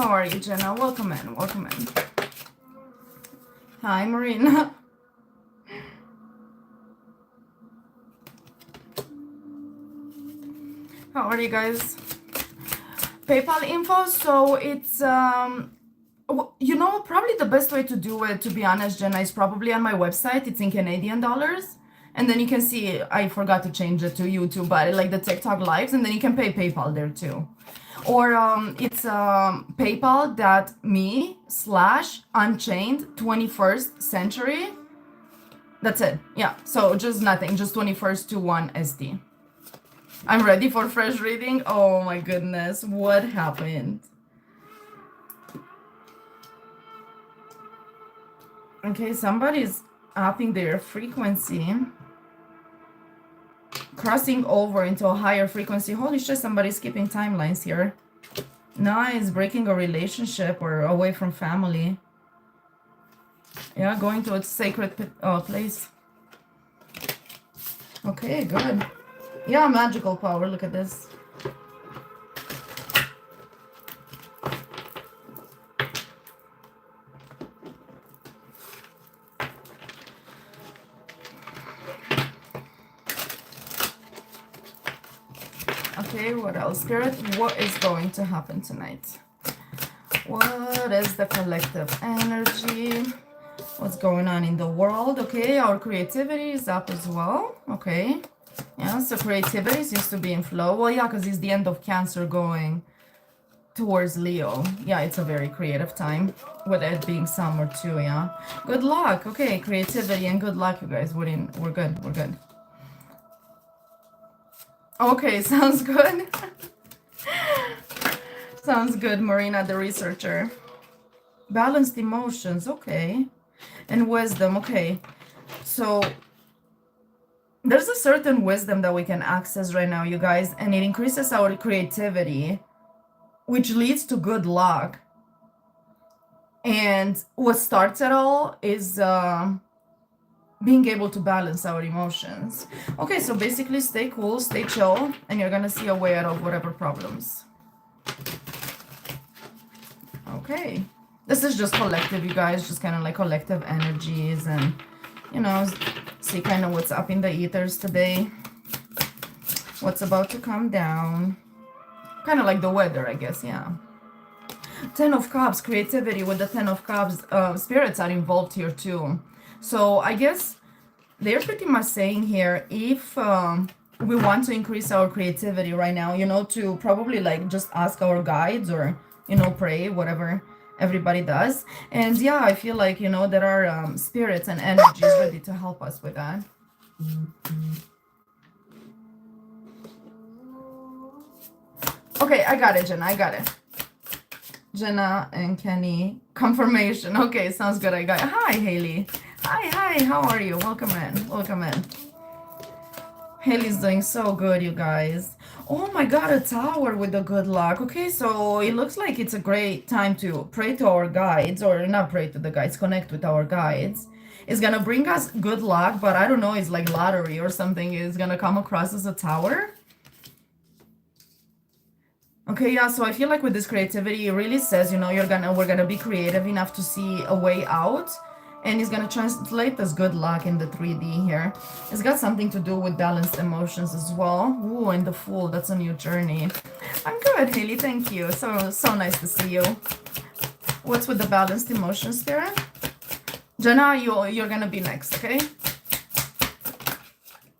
How are you, Jenna? Welcome in. Welcome in. Hi, Marina. How are you guys? PayPal info. So it's you know, probably the best way to do it, to be honest, Jenna, is probably on my website. It's in Canadian dollars. And then you can see, I forgot to change it to YouTube, but like the TikTok lives, and then you can pay PayPal there too. Or it's paypal.me/unchained21st century. That's it. Yeah. So just nothing, just 21st to 1 SD. I'm ready for fresh reading. Oh my goodness. What happened? Okay, somebody's upping their frequency, crossing over into a higher frequency. Holy shit, somebody's skipping timelines here. Nice, breaking a relationship or away from family. Yeah, going to a sacred place. Okay, good. Yeah, magical power, look at this. Okay, what else? Spirit, what is going to happen tonight? What is the collective energy? What's going on in the world? Okay, our creativity is up as well. Okay. Yeah, so creativity seems to be in flow. Well, yeah, because it's the end of Cancer going towards Leo. Yeah, it's a very creative time, with it being summer too, yeah. Good luck. Okay, creativity and good luck, you guys. We're good. We're good. Okay, sounds good. Sounds good, Marina, the researcher. Balanced emotions, okay. And wisdom, okay. So there's a certain wisdom that we can access right now, you guys, and it increases our creativity, which leads to good luck. And what starts it all is being able to balance our emotions. Okay, so basically stay cool, stay chill, and you're gonna see a way out of whatever problems. Okay, this is just collective, you guys, just kind of like collective energies, and you know, see kind of what's up in the ethers today, what's about to come down, kind of like the weather, I guess. Yeah. 10 of Cups, creativity. With the 10 of Cups, spirits are involved here too. So I guess they're pretty much saying here, if we want to increase our creativity right now, you know, to probably like just ask our guides, or you know, pray, whatever everybody does. And yeah, I feel like, you know, there are spirits and energies ready to help us with that. Okay, I got it, Jenna, I got it. Jenna and Kenny, confirmation. Okay, sounds good, I got it. Hi, Haley. Hi, how are you? Welcome in, welcome in. Haley's doing so good, you guys. Oh my god, a tower with the good luck. Okay, so it looks like it's a great time to pray to our guides, or not pray to the guides, connect with our guides. It's gonna bring us good luck, but I don't know, it's like lottery or something is gonna come across as a tower. Okay, yeah, so I feel like with this creativity, it really says, you know, we're gonna be creative enough to see a way out. And it's gonna translate as good luck in the 3D here. It's got something to do with balanced emotions as well. Ooh, and the Fool, that's a new journey. I'm good, Haley, thank you. So nice to see you. What's with the balanced emotions, Spirit? Jenna, you're gonna be next, okay?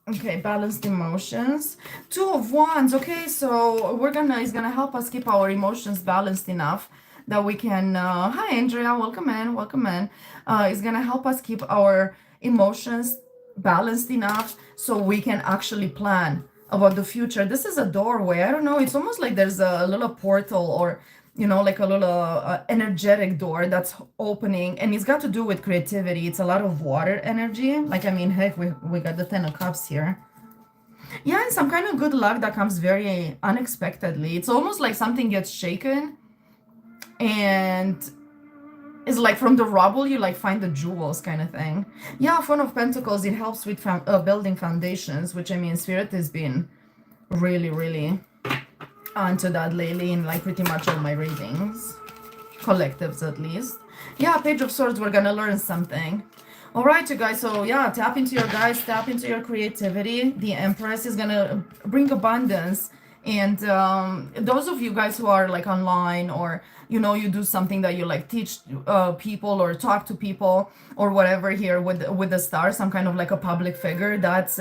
Okay, balanced emotions. 2 of Wands, okay, so it's gonna help us keep our emotions balanced enough that we can, hi Andrea, welcome in, welcome in. It's gonna help us keep our emotions balanced enough so we can actually plan about the future. This is a doorway, I don't know, it's almost like there's a little portal, or you know, like a little energetic door that's opening, and it's got to do with creativity. It's a lot of water energy, like, I mean, heck, we got the 10 of Cups here. Yeah, and some kind of good luck that comes very unexpectedly. It's almost like something gets shaken, and it's like from the rubble you like find the jewels, kind of thing. Yeah, 4 of Pentacles, it helps with building foundations, which, I mean, Spirit has been really onto that lately in like pretty much all my readings. collectives at least. Yeah, Page of Swords, we're gonna learn something. All right, you guys, so yeah, tap into your guys, tap into your creativity. The Empress is gonna bring abundance. And those of you guys who are like online, or you know, you do something that you like teach people or talk to people or whatever here with the stars, some kind of like a public figure, that's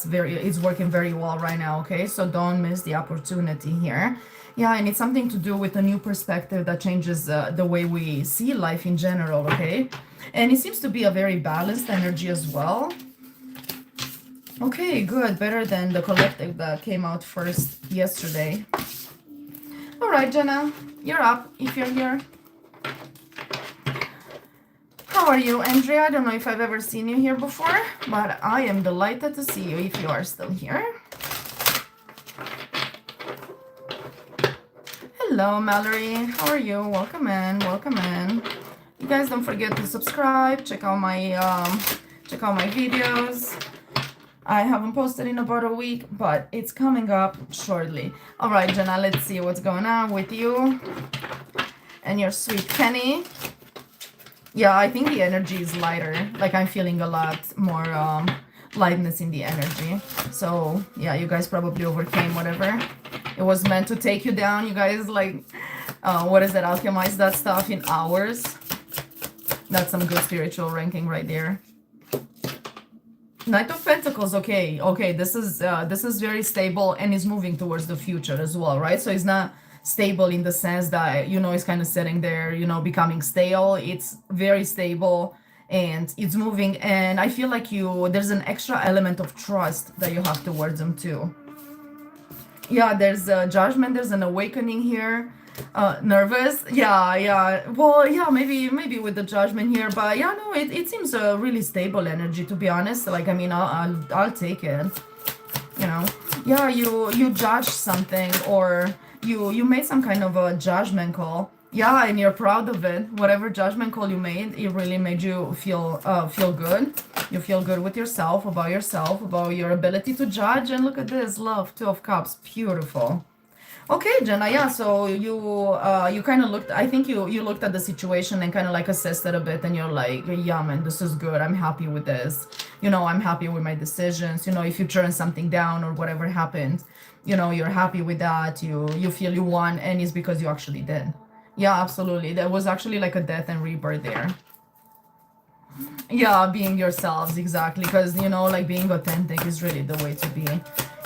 very, it's working very well right now. Okay, so don't miss the opportunity here. Yeah, and it's something to do with a new perspective that changes the way we see life in general. Okay, and it seems to be a very balanced energy as well. Okay, good. Better than the collective that came out first yesterday. All right, Jenna, you're up if you're here. How are you, Andrea? I don't know if I've ever seen you here before, but I am delighted to see you if you are still here. Hello, Mallory. How are you? Welcome in. Welcome in. You guys don't forget to subscribe. Check out my videos. I haven't posted in about a week, but it's coming up shortly. All right, Jenna, let's see what's going on with you and your sweet Kenny. Yeah, I think the energy is lighter. Like I'm feeling a lot more lightness in the energy. So yeah, you guys probably overcame whatever it was meant to take you down. You guys like, what is that? Alchemize that stuff in hours. That's some good spiritual ranking right there. Knight of Pentacles, okay, this is very stable and is moving towards the future as well, right? So it's not stable in the sense that, you know, it's kind of sitting there, you know, becoming stale. It's very stable and it's moving, and I feel like there's an extra element of trust that you have towards them too. Yeah, there's a judgment, there's an awakening here. Nervous, yeah, well, yeah, maybe with the judgment here, but yeah, no, it seems a really stable energy, to be honest. Like, I mean, I'll take it, you know. Yeah, you judge something, or you made some kind of a judgment call, yeah, and you're proud of it. Whatever judgment call you made, it really made you feel good. You feel good with yourself, about your ability to judge. And look at this, love, 2 of Cups, beautiful. Okay, Jenna, yeah, so you kind of looked, I think you looked at the situation and kind of like assessed it a bit, and you're like, yeah, man, this is good. I'm happy with this. You know, I'm happy with my decisions. You know, if you turn something down or whatever happened, you know, you're happy with that. You feel you won, and it's because you actually did. Yeah, absolutely. There was actually like a death and rebirth there. Yeah, being yourselves, exactly, because, you know, like being authentic is really the way to be.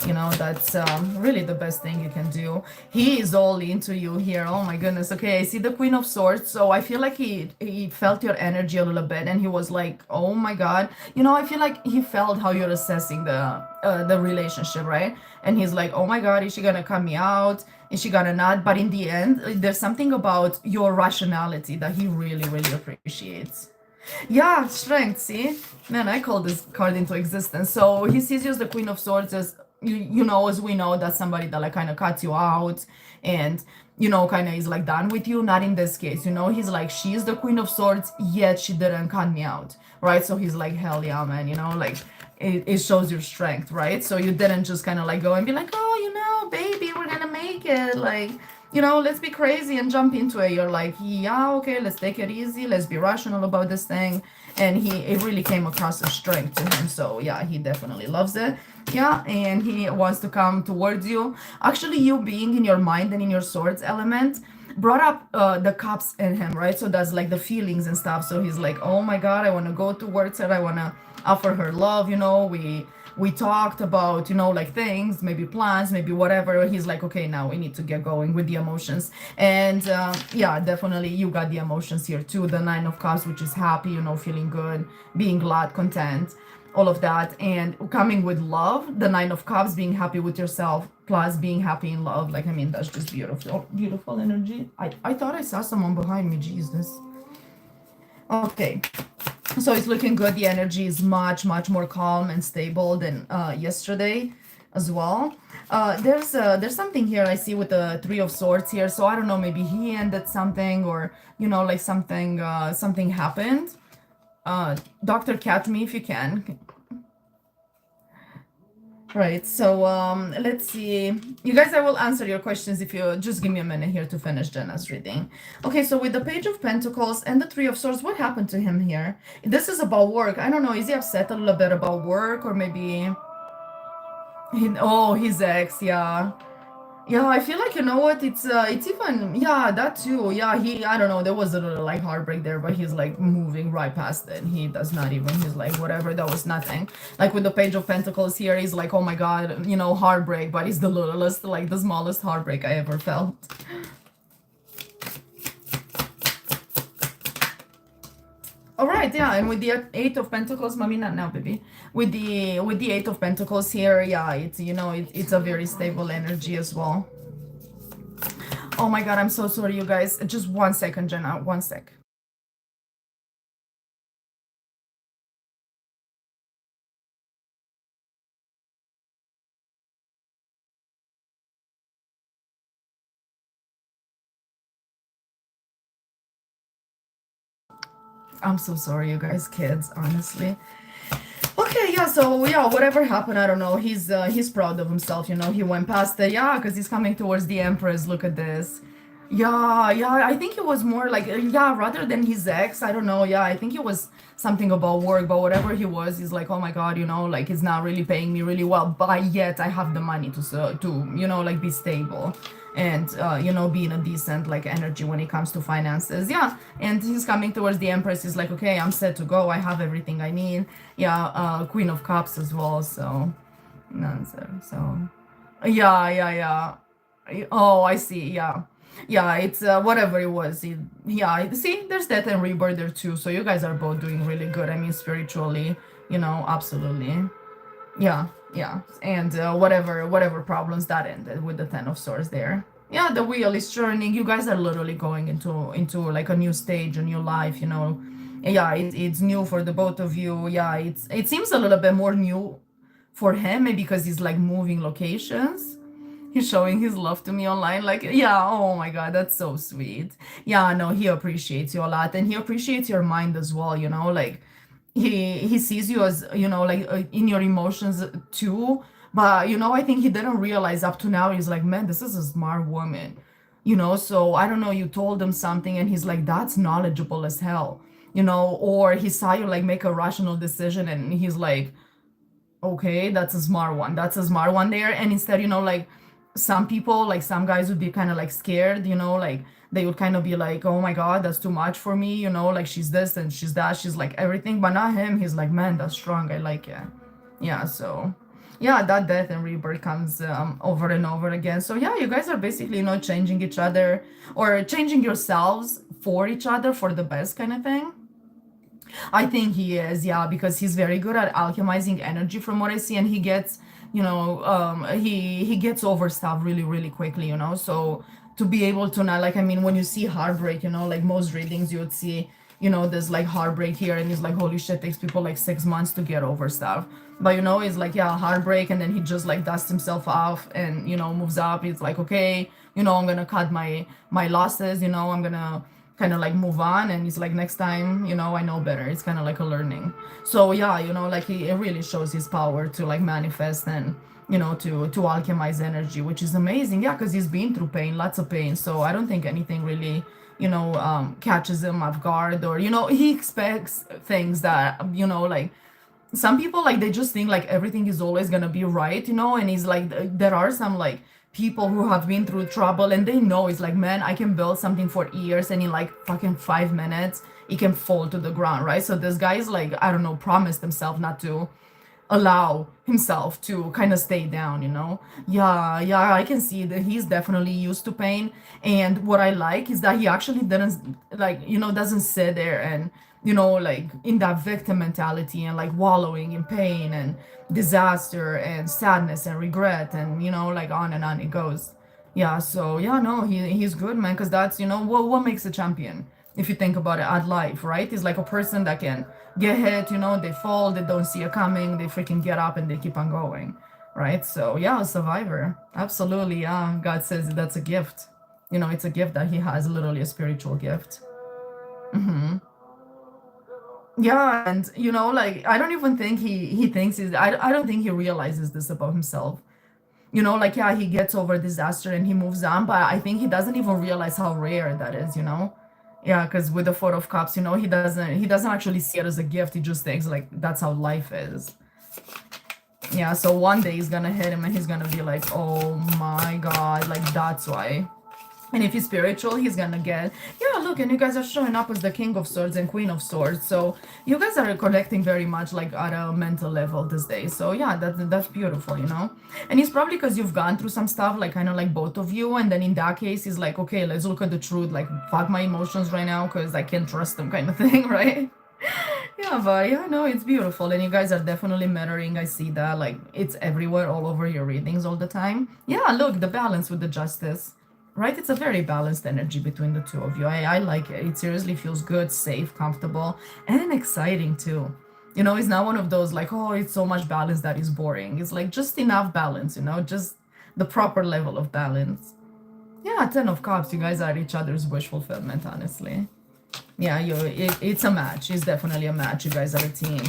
You know, that's really the best thing you can do. He is all into you here. Oh my goodness. Okay, I see the Queen of Swords. So I feel like he felt your energy a little bit, and he was like, oh my God. You know, I feel like he felt how you're assessing the relationship, right? And he's like, oh my God, is she gonna cut me out? Is she gonna not? But in the end, there's something about your rationality that he really, really appreciates. Yeah, strength, see? Man, I call this card into existence. So he sees you as the Queen of Swords, as you know, as we know, that's somebody that like kind of cuts you out and, you know, kind of is like done with you. Not in this case, you know, he's like, she's the Queen of Swords, yet she didn't cut me out, right? So he's like, hell yeah, man, you know, like it shows your strength, right? So you didn't just kind of like go and be like, oh, you know, baby, we're gonna make it, like, you know, let's be crazy and jump into it. You're like, yeah, okay, let's take it easy, let's be rational about this thing. And it really came across as strength to him. So yeah, he definitely loves it. Yeah, and he wants to come towards you. Actually, you being in your mind and in your swords element brought up the cups in him, right? So that's like the feelings and stuff. So he's like, oh my God, I want to go towards her, I want to offer her love. You know, we talked about, you know, like things, maybe plans, maybe whatever. He's like, okay, now we need to get going with the emotions. And yeah, definitely you got the emotions here too. The 9 of Cups, which is happy, you know, feeling good, being glad, content, all of that. And coming with love, the 9 of Cups, being happy with yourself, plus being happy in love. Like, I mean, that's just beautiful, beautiful energy. I thought I saw someone behind me, Jesus. Okay. So it's looking good. The energy is much more calm and stable than yesterday as well. There's something here I see with the 3 of Swords here. So I don't know, maybe he ended something, or, you know, like something happened. Doctor, catch me if you can. Right. So let's see. You guys, I will answer your questions if you just give me a minute here to finish Jenna's reading. Okay, so with the Page of Pentacles and the Three of Swords, what happened to him here? This is about work. I don't know. Is he upset a little bit about work, or maybe oh, his ex, yeah. Yeah, I feel like, you know what, it's even, yeah, that too. Yeah, he, I don't know, there was a little like heartbreak there, but he's like moving right past it. He does not even, he's like, whatever, that was nothing. Like with the Page of Pentacles here, he's like, oh my God, you know, heartbreak, but it's the littlest, like the smallest heartbreak I ever felt. All right, yeah, and with the Eight of Pentacles, mommy, not now, baby. With the Eight of Pentacles here, yeah, it's, you know, it's a very stable energy as well. Oh my God, I'm so sorry, you guys. Just 1 second, Jenna. 1 sec. I'm so sorry, you guys, kids, honestly. Okay, yeah, so yeah, whatever happened, I don't know. He's proud of himself, you know. He went past the, yeah, because he's coming towards the Empress. Look at this. Yeah, yeah, I think it was more like, yeah, rather than his ex, I don't know. Yeah, I think it was something about work, but whatever he was, he's like, oh my God, you know, like he's not really paying me really well, but yet I have the money to, you know, like be stable and, you know, be in a decent like energy when it comes to finances. Yeah, and he's coming towards the Empress. He's like, okay, I'm set to go. I have everything I need. Yeah, Queen of Cups as well. So, no, so, yeah, yeah, yeah. Oh, I see. Yeah. Yeah, it's whatever it was. Yeah, see, there's death and rebirth there too. So you guys are both doing really good. I mean, spiritually, you know, absolutely. Yeah, yeah. And whatever problems that ended with the Ten of Swords there. Yeah, the wheel is turning. You guys are literally going into like a new stage, a new life, you know. Yeah, it's new for the both of you. Yeah, it seems a little bit more new for him, maybe because he's like moving locations. He's showing his love to me online. Like, yeah, oh my God, that's so sweet. Yeah, no, he appreciates you a lot, and he appreciates your mind as well, you know, like he sees you as, you know, like in your emotions too. But you know, I think he didn't realize up to now. He's like, man, this is a smart woman, you know. So I don't know, you told him something and he's like, that's knowledgeable as hell, you know. Or he saw you like make a rational decision and he's like, okay, that's a smart one, that's a smart one there. And instead, you know, like some people, like some guys would be kind of like scared, you know, like they would kind of be like, oh my God, that's too much for me, you know, like she's this and she's that, she's like everything. But not him. He's like, man, that's strong, I like it. Yeah, so yeah, that death and rebirth comes over and over again. So yeah, you guys are basically, you know, changing each other or changing yourselves for each other for the best kind of thing. I think he is, yeah, because he's very good at alchemizing energy from what I see, and he gets, you know, he gets over stuff really, really quickly, you know. So to be able to not, like, I mean, when you see heartbreak, you know, like most readings you would see, you know, there's like heartbreak here, and he's like, holy shit, takes people like 6 months to get over stuff. But you know, it's like, yeah, heartbreak, and then he just like dusts himself off and, you know, moves up. He's like, okay, you know, I'm gonna cut my losses, you know, I'm gonna kind of like move on. And he's like, next time, you know, I know better. It's kind of like a learning. So yeah, you know, like it really shows his power to like manifest and, you know, to alchemize energy, which is amazing. Yeah, because he's been through pain, lots of pain. So I don't think anything really, you know, catches him off guard. Or, you know, he expects things that, you know, like some people, like they just think like everything is always gonna be right, you know. And he's like, there are some like people who have been through trouble and they know, it's like, man, I can build something for years and in like fucking 5 minutes it can fall to the ground, right? So this guy is like, I don't know, promised himself not to allow himself to kind of stay down, you know. Yeah, yeah, I can see that he's definitely used to pain. And what I like is that he actually didn't, like, you know, doesn't sit there and, you know, like in that victim mentality and like wallowing in pain and disaster and sadness and regret and, you know, like on and on it goes. Yeah, so yeah, no, he's good, man, because that's, you know, what makes a champion, if you think about it, at life, right? Is like a person that can get hit, you know, they fall, they don't see it coming, they freaking get up and they keep on going, right? So yeah, a survivor, absolutely. Yeah, God says that's a gift, you know. It's a gift that he has, literally a spiritual gift. Hmm. Yeah, and you know, like I don't even think he thinks I don't think he realizes this about himself. You know, like yeah, he gets over disaster and he moves on, but I think he doesn't even realize how rare that is, you know? Yeah, because with the Four of Cups, you know, he doesn't actually see it as a gift. He just thinks like that's how life is. Yeah, so one day he's gonna hit him and he's gonna be like, oh my god, like that's why. And if he's spiritual, he's gonna get, yeah, look, and you guys are showing up as the King of Swords and Queen of Swords. So you guys are connecting very much like at a mental level this day. So yeah, that's beautiful, you know? And it's probably because you've gone through some stuff, like kind of like both of you. And then in that case, he's like, okay, let's look at the truth, like fuck my emotions right now because I can't trust them kind of thing, right? Yeah, but yeah, no, it's beautiful. And you guys are definitely mirroring. I see that. Like, it's everywhere, all over your readings all the time. Yeah, look, the balance with the justice, right? It's a very balanced energy between the two of you. I like it. It seriously feels good, safe, comfortable, and exciting too. You know, it's not one of those like, oh, it's so much balance that is boring. It's like just enough balance, you know, just the proper level of balance. Yeah, Ten of Cups, you guys are each other's wish fulfillment, honestly. Yeah, it's a match. It's definitely a match. You guys are a team.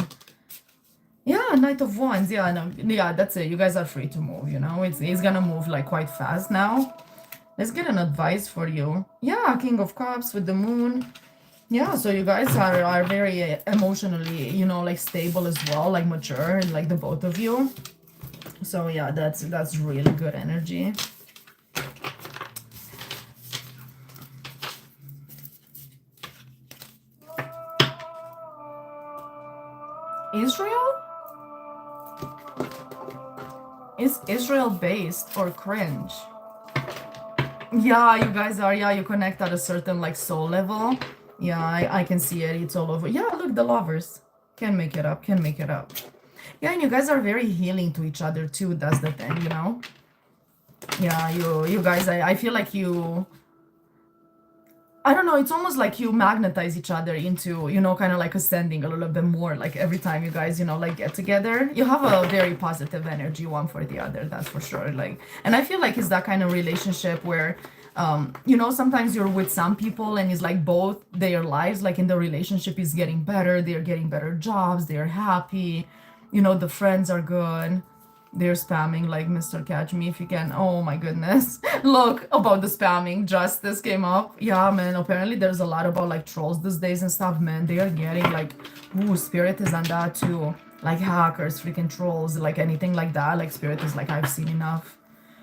Yeah, Knight of Wands. Yeah, no, yeah, that's it. You guys are free to move, you know? It's gonna move like quite fast now. Let's get an advice for you. Yeah, King of Cups with the moon. Yeah, so you guys are very emotionally, you know, like stable as well, like mature, like the both of you. So yeah, that's really good energy. Israel? Is Israel based or cringe? Yeah, you guys are, yeah, you connect at a certain like soul level. Yeah, I can see it. It's all over. Yeah, look, the lovers. Can make it up, can make it up. Yeah, and you guys are very healing to each other too. That's the thing, you know? Yeah, you guys, I feel like you, I don't know, it's almost like you magnetize each other into, you know, kind of like ascending a little bit more. Like every time you guys, you know, like get together, you have a very positive energy one for the other, that's for sure. Like, and I feel like it's that kind of relationship where, you know, sometimes you're with some people and it's like both their lives, like in the relationship is getting better, they're getting better jobs, they're happy, you know, the friends are good. They're spamming like Mr. Catch Me if you can. Oh my goodness. Look about the spamming. Justice came up. Yeah, man. Apparently there's a lot about like trolls these days and stuff, man. They are getting like, ooh, Spirit is on that too. Like hackers, freaking trolls, like anything like that. Like Spirit is like, I've seen enough.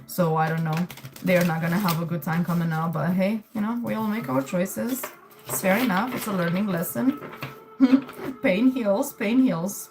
So I don't know. They're not gonna have a good time coming out, but hey, you know, we all make our choices. It's fair enough. It's a learning lesson. Pain heals, pain heals.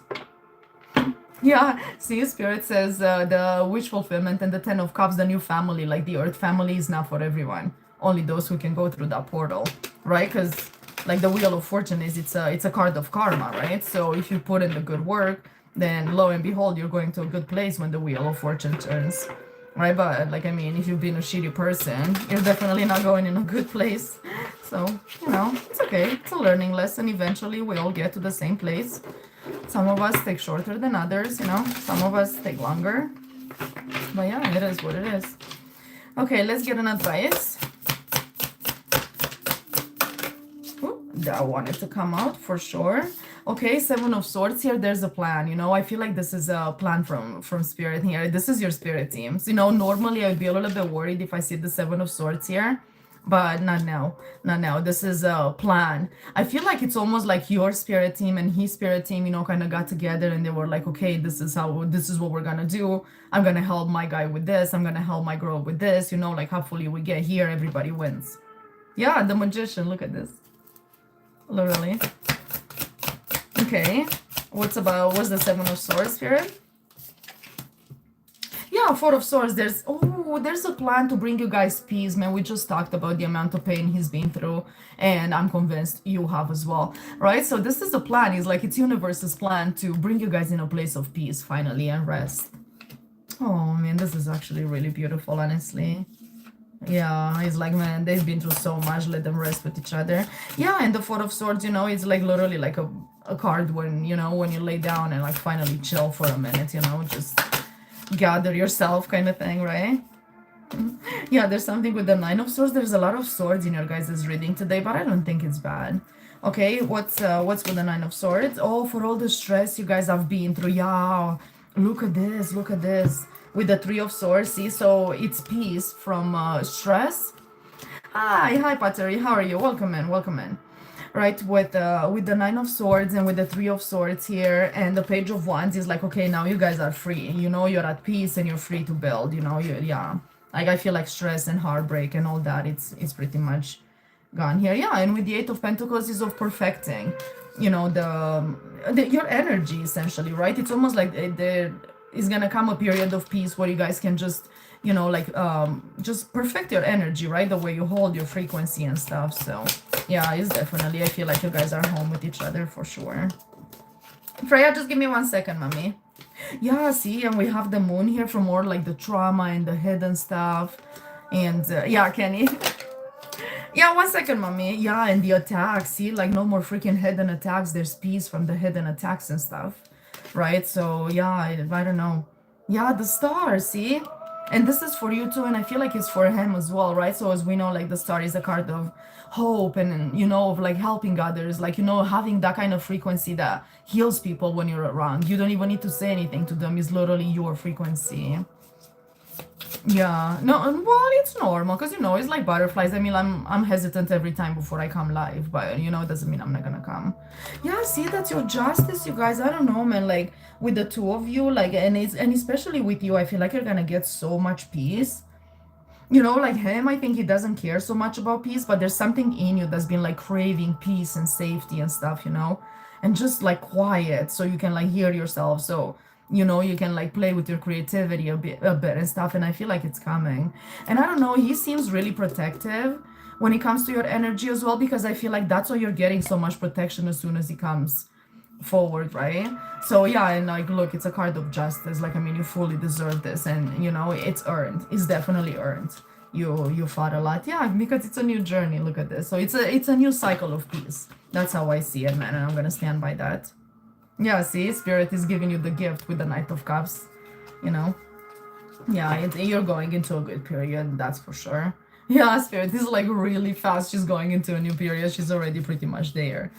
Yeah, see, Spirit says the wish fulfillment and the Ten of Cups, the new family, like the Earth family, is not for everyone. Only those who can go through that portal, right? Because like the Wheel of Fortune is, it's a card of karma, right? So if you put in the good work, then lo and behold, you're going to a good place when the Wheel of Fortune turns, right? But like I mean, if you've been a shitty person, you're definitely not going in a good place. So you know, it's okay. It's a learning lesson. Eventually, we all get to the same place. Some of us take shorter than others, you know. Some of us take longer. But yeah, it is what it is. Okay, let's get an advice. Ooh, that wanted to come out for sure. Okay, Seven of Swords here. There's a plan, you know. I feel like this is a plan from Spirit here. This is your Spirit teams. You know, normally I would be a little bit worried if I see the Seven of Swords here. But not now, not now. This is a plan. I feel like it's almost like your Spirit team and his Spirit team, you know, kind of got together and they were like, okay, this is what we're gonna do. I'm gonna help my guy with this. I'm gonna help my girl with this. You know, like hopefully we get here, everybody wins. Yeah, the Magician. Look at this. Literally. Okay. What's the Seven of Swords, Spirit? Yeah, Four of Swords. There's a plan to bring you guys peace, man. We just talked about the amount of pain he's been through, and I'm convinced you have as well, right? So this is a plan. It's like it's universe's plan to bring you guys in a place of peace finally and rest. Oh man, this is actually really beautiful, honestly. Yeah, it's like, man, they've been through so much. Let them rest with each other. Yeah, and the Four of Swords, you know, it's like literally like a card when, you know, when you lay down and like finally chill for a minute, you know, just gather yourself kind of thing, right? Yeah, there's something with the Nine of Swords. There's a lot of swords in your guys' reading today, but I don't think it's bad. Okay, what's with the Nine of Swords? Oh, for all the stress you guys have been through. Yeah, look at this, look at this. With the Three of Swords, see, so it's peace from stress. Hi, Pateri, how are you? Welcome in, welcome in. Right, with the Nine of Swords and with the Three of Swords here and the Page of Wands is like, okay, now you guys are free. You know, you're at peace and you're free to build. You know, yeah. Like I feel like stress and heartbreak and all that. It's pretty much gone here. Yeah, and with the Eight of Pentacles is of perfecting. You know, the your energy essentially, right? It's almost like there is gonna come a period of peace where you guys can just you know like just perfect your energy, right? The way you hold your frequency and stuff. So yeah, it's definitely, I feel like you guys are home with each other for sure. Freya, just give me 1 second, mommy. Yeah, see, and we have the moon here for more like the trauma and the hidden stuff. And yeah, Kenny. Yeah, 1 second, mommy. Yeah, and the attacks. See, like no more freaking hidden attacks. There's peace from the hidden attacks and stuff. Right? So, yeah, I don't know. Yeah, the star, see? And this is for you too, and I feel like it's for him as well, right? So, as we know, like the star is a card of hope and, you know, of like helping others, like, you know, having that kind of frequency that heals people when you're around. You don't even need to say anything to them, it's literally your frequency. Yeah, no, well, it's normal because you know it's like butterflies. I mean, I'm hesitant every time before I come live, but you know it doesn't mean I'm not gonna come. Yeah, see, that's your justice, you guys. I don't know, man. Like with the two of you, like, and especially with you, I feel like you're gonna get so much peace. You know, like him, I think he doesn't care so much about peace, but there's something in you that's been like craving peace and safety and stuff, you know, and just like quiet so you can like hear yourself. So, you know, you can like play with your creativity a bit and stuff. And I feel like it's coming. And I don't know, he seems really protective when it comes to your energy as well, because I feel like that's why you're getting so much protection as soon as he comes forward, right? So yeah, and like look, it's a card of justice. Like I mean, you fully deserve this, and you know it's earned. It's definitely earned. You fought a lot, yeah, because it's a new journey. Look at this. So it's a new cycle of peace. That's how I see it, man, and I'm gonna stand by that. Yeah, see, Spirit is giving you the gift with the Knight of Cups. You know, yeah, you're going into a good period. That's for sure. Yeah, Spirit is like really fast. She's going into a new period. She's already pretty much there.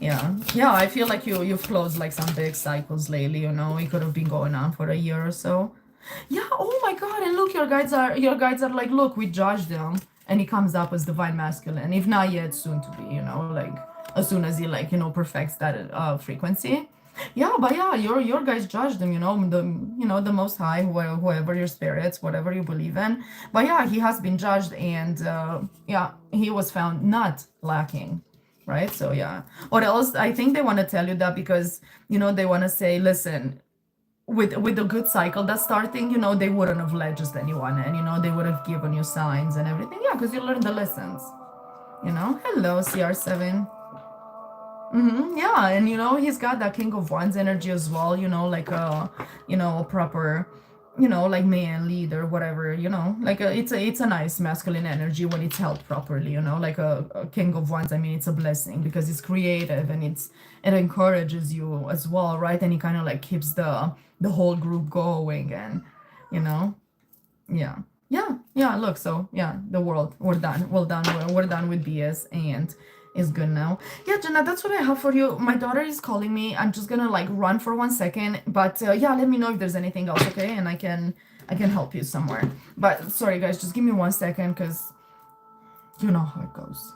Yeah, I feel like you've closed like some big cycles lately, you know. It could have been going on for a year or so. Yeah, oh my god, and look, your guides are like, look, we judged them, and he comes up as divine masculine, if not yet, soon to be, you know, like as soon as he like, you know, perfects that frequency. Yeah, but yeah, your guys judged them, you know, the most high, whoever your spirits, whatever you believe in. But yeah, he has been judged, and yeah, he was found not lacking, right? So yeah. Or else I think they want to tell you that because, you know, they want to say, listen, with a good cycle that's starting, you know, they wouldn't have led just anyone, and you know, they would have given you signs and everything. Yeah, because you learned the lessons, you know. Hello, CR7. Yeah, and you know, he's got that King of Wands energy as well, you know, like a proper, you know, like man leader, whatever, you know, like it's a nice masculine energy when it's held properly, you know, like a King of Wands. I mean, it's a blessing because it's creative and it encourages you as well, right? And it kind of like keeps the whole group going, and you know, yeah. Yeah, look, so yeah, the world, we're done with BS, and it's good now. Yeah, Jenna, that's what I have for you. My daughter is calling me. I'm just gonna like run for 1 second, but yeah, let me know if there's anything else, okay? And I can help you somewhere. But sorry guys, just give me 1 second because you know how it goes.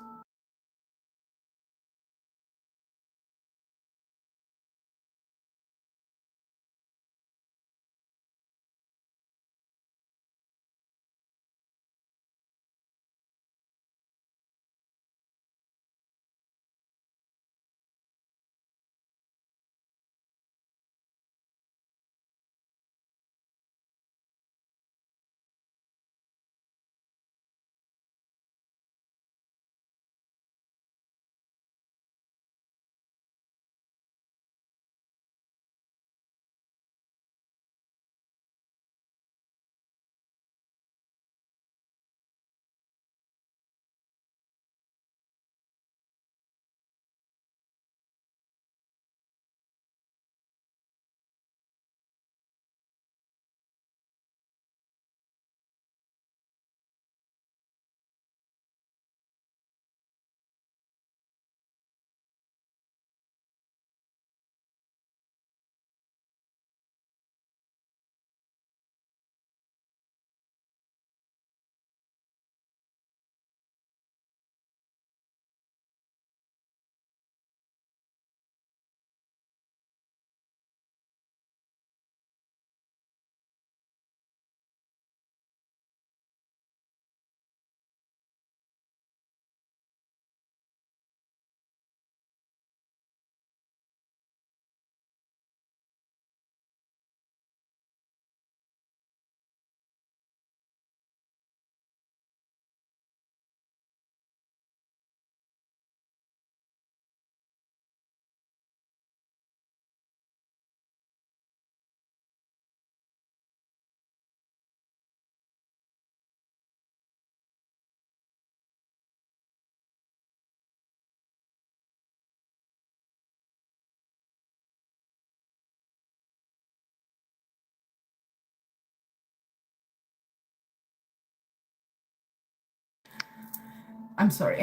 I'm sorry.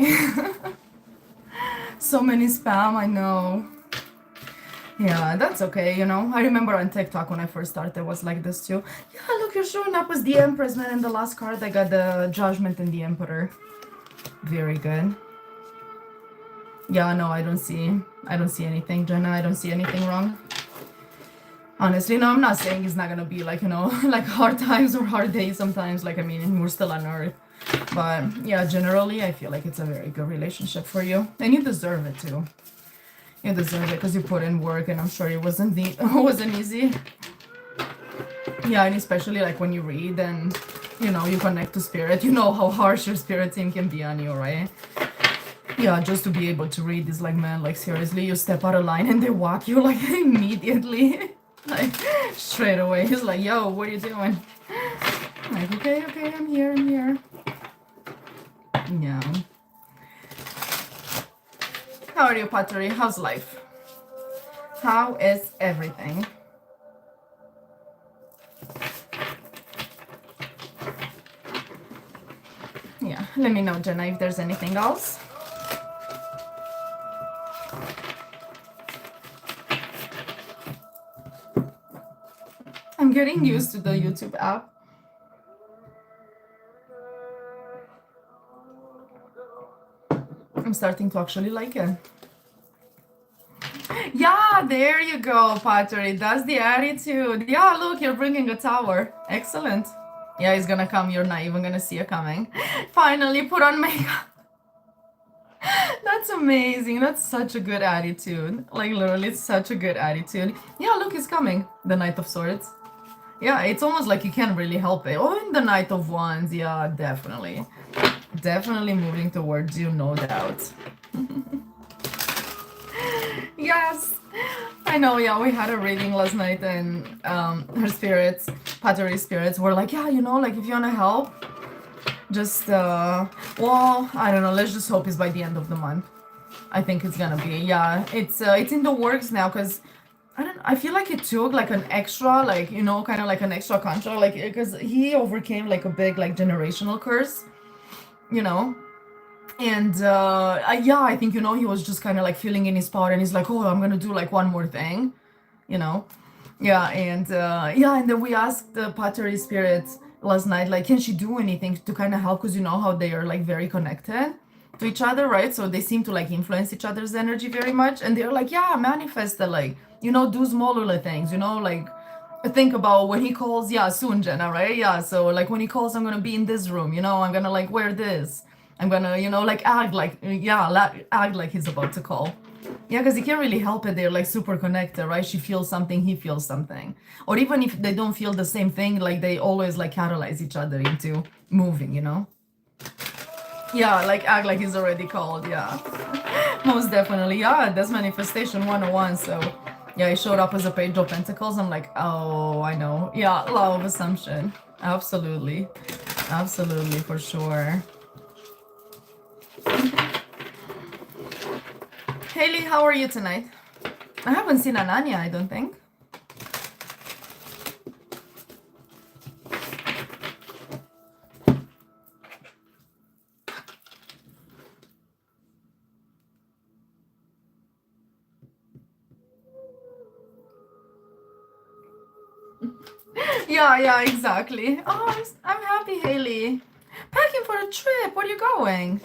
So many spam, I know. Yeah, that's okay, you know. I remember on TikTok when I first started, it was like this too. Yeah, look, you're showing up as the Empress, man. And the last card, I got the Judgment and the Emperor. Very good. Yeah, no, I don't see anything, Jenna. I don't see anything wrong. Honestly, no, I'm not saying it's not gonna be like, you know, like hard times or hard days sometimes. Like, I mean, we're still on Earth. But yeah, generally, I feel like it's a very good relationship for you. And you deserve it too. You deserve it because you put in work, and I'm sure it wasn't it wasn't easy. Yeah, and especially like when you read and you know you connect to spirit, you know how harsh your spirit team can be on you, right? Yeah, just to be able to read is like, man, like seriously, you step out of line and they whack you like immediately, like straight away. He's like, yo, what are you doing? Like, okay, okay, I'm here, I'm here. Yeah. How are you, Pottery? How's life? How is everything? Yeah, let me know, Jenna, if there's anything else. I'm getting used to the YouTube app. I'm starting to actually like it. Yeah, there you go, Pottery. That's the attitude. Yeah, look, you're bringing a tower. Excellent. Yeah, he's gonna come. You're not even gonna see it coming. Finally, put on makeup. That's amazing. That's such a good attitude. Like, literally, it's such a good attitude. Yeah, look, he's coming. The Knight of Swords. Yeah, it's almost like you can't really help it. Oh, and the Knight of Wands. Yeah, definitely. Definitely moving towards you, no doubt. Yes, I know. Yeah, we had a reading last night, and her spirits, Pottery spirits, were like, yeah, you know, like if you wanna help, just well, I don't know. Let's just hope it's by the end of the month. I think it's gonna be. Yeah, it's in the works now because I feel like it took like an extra, like you know, kind of like an extra contract, like because he overcame like a big like generational curse, you know. And yeah, I think you know he was just kind of like feeling in his power, and he's like, oh, I'm gonna do like one more thing, you know. Yeah, and yeah, and then we asked the Pottery spirits last night, like, can she do anything to kind of help? Because you know how they are like very connected to each other, right? So they seem to like influence each other's energy very much, and they're like, yeah, manifest the like, you know, do small little things, you know, like think about when he calls, yeah, soon, Jenna, right? Yeah, so like when he calls, I'm gonna be in this room, you know, I'm gonna like wear this, I'm gonna, you know, like act like, yeah, act like he's about to call. Yeah, because he can't really help it. They're like super connected, right? She feels something, he feels something. Or even if they don't feel the same thing, like they always like catalyze each other into moving, you know? Yeah, like act like he's already called, yeah. Most definitely. Yeah, that's manifestation 101. So yeah, he showed up as a page of pentacles. I'm like, oh, I know. Yeah, law of assumption. Absolutely. Absolutely, for sure. Haley, how are you tonight? I haven't seen Ananya, I don't think. Yeah, exactly. Oh, I'm happy, Haley. Packing for a trip. Where are you going?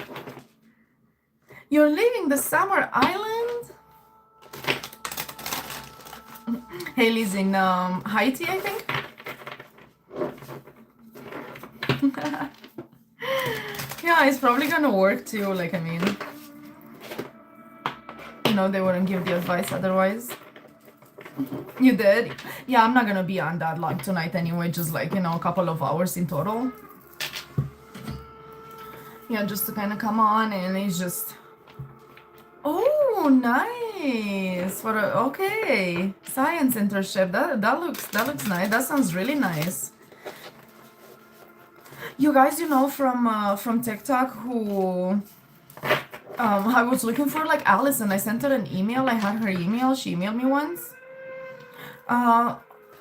You're leaving the summer island? Haley's in Haiti, I think. Yeah, it's probably gonna work too. Like, I mean, you know, they wouldn't give the advice otherwise. You did? Yeah, I'm not gonna be on that long tonight anyway, just like, you know, a couple of hours in total. Yeah, just to kind of come on, and it's just... Oh, nice. For a, okay. Science internship. That looks nice. That sounds really nice. You guys, you know, from TikTok who I was looking for like Allison. I sent her an email. I had her email. She emailed me once.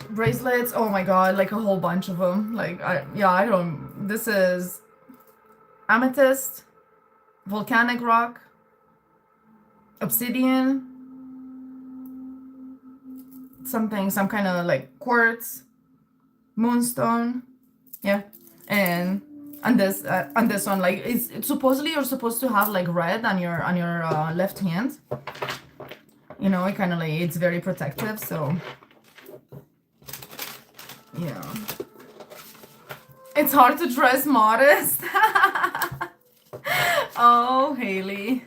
Bracelets. Oh my god, like a whole bunch of them. Like I don't. This is amethyst, volcanic rock, obsidian, something, some kind of like quartz, moonstone. Yeah. And on this one, like it's supposedly you're supposed to have like red on your left hand. You know, it kind of like it's very protective. So yeah, it's hard to dress modest. Oh, Haley.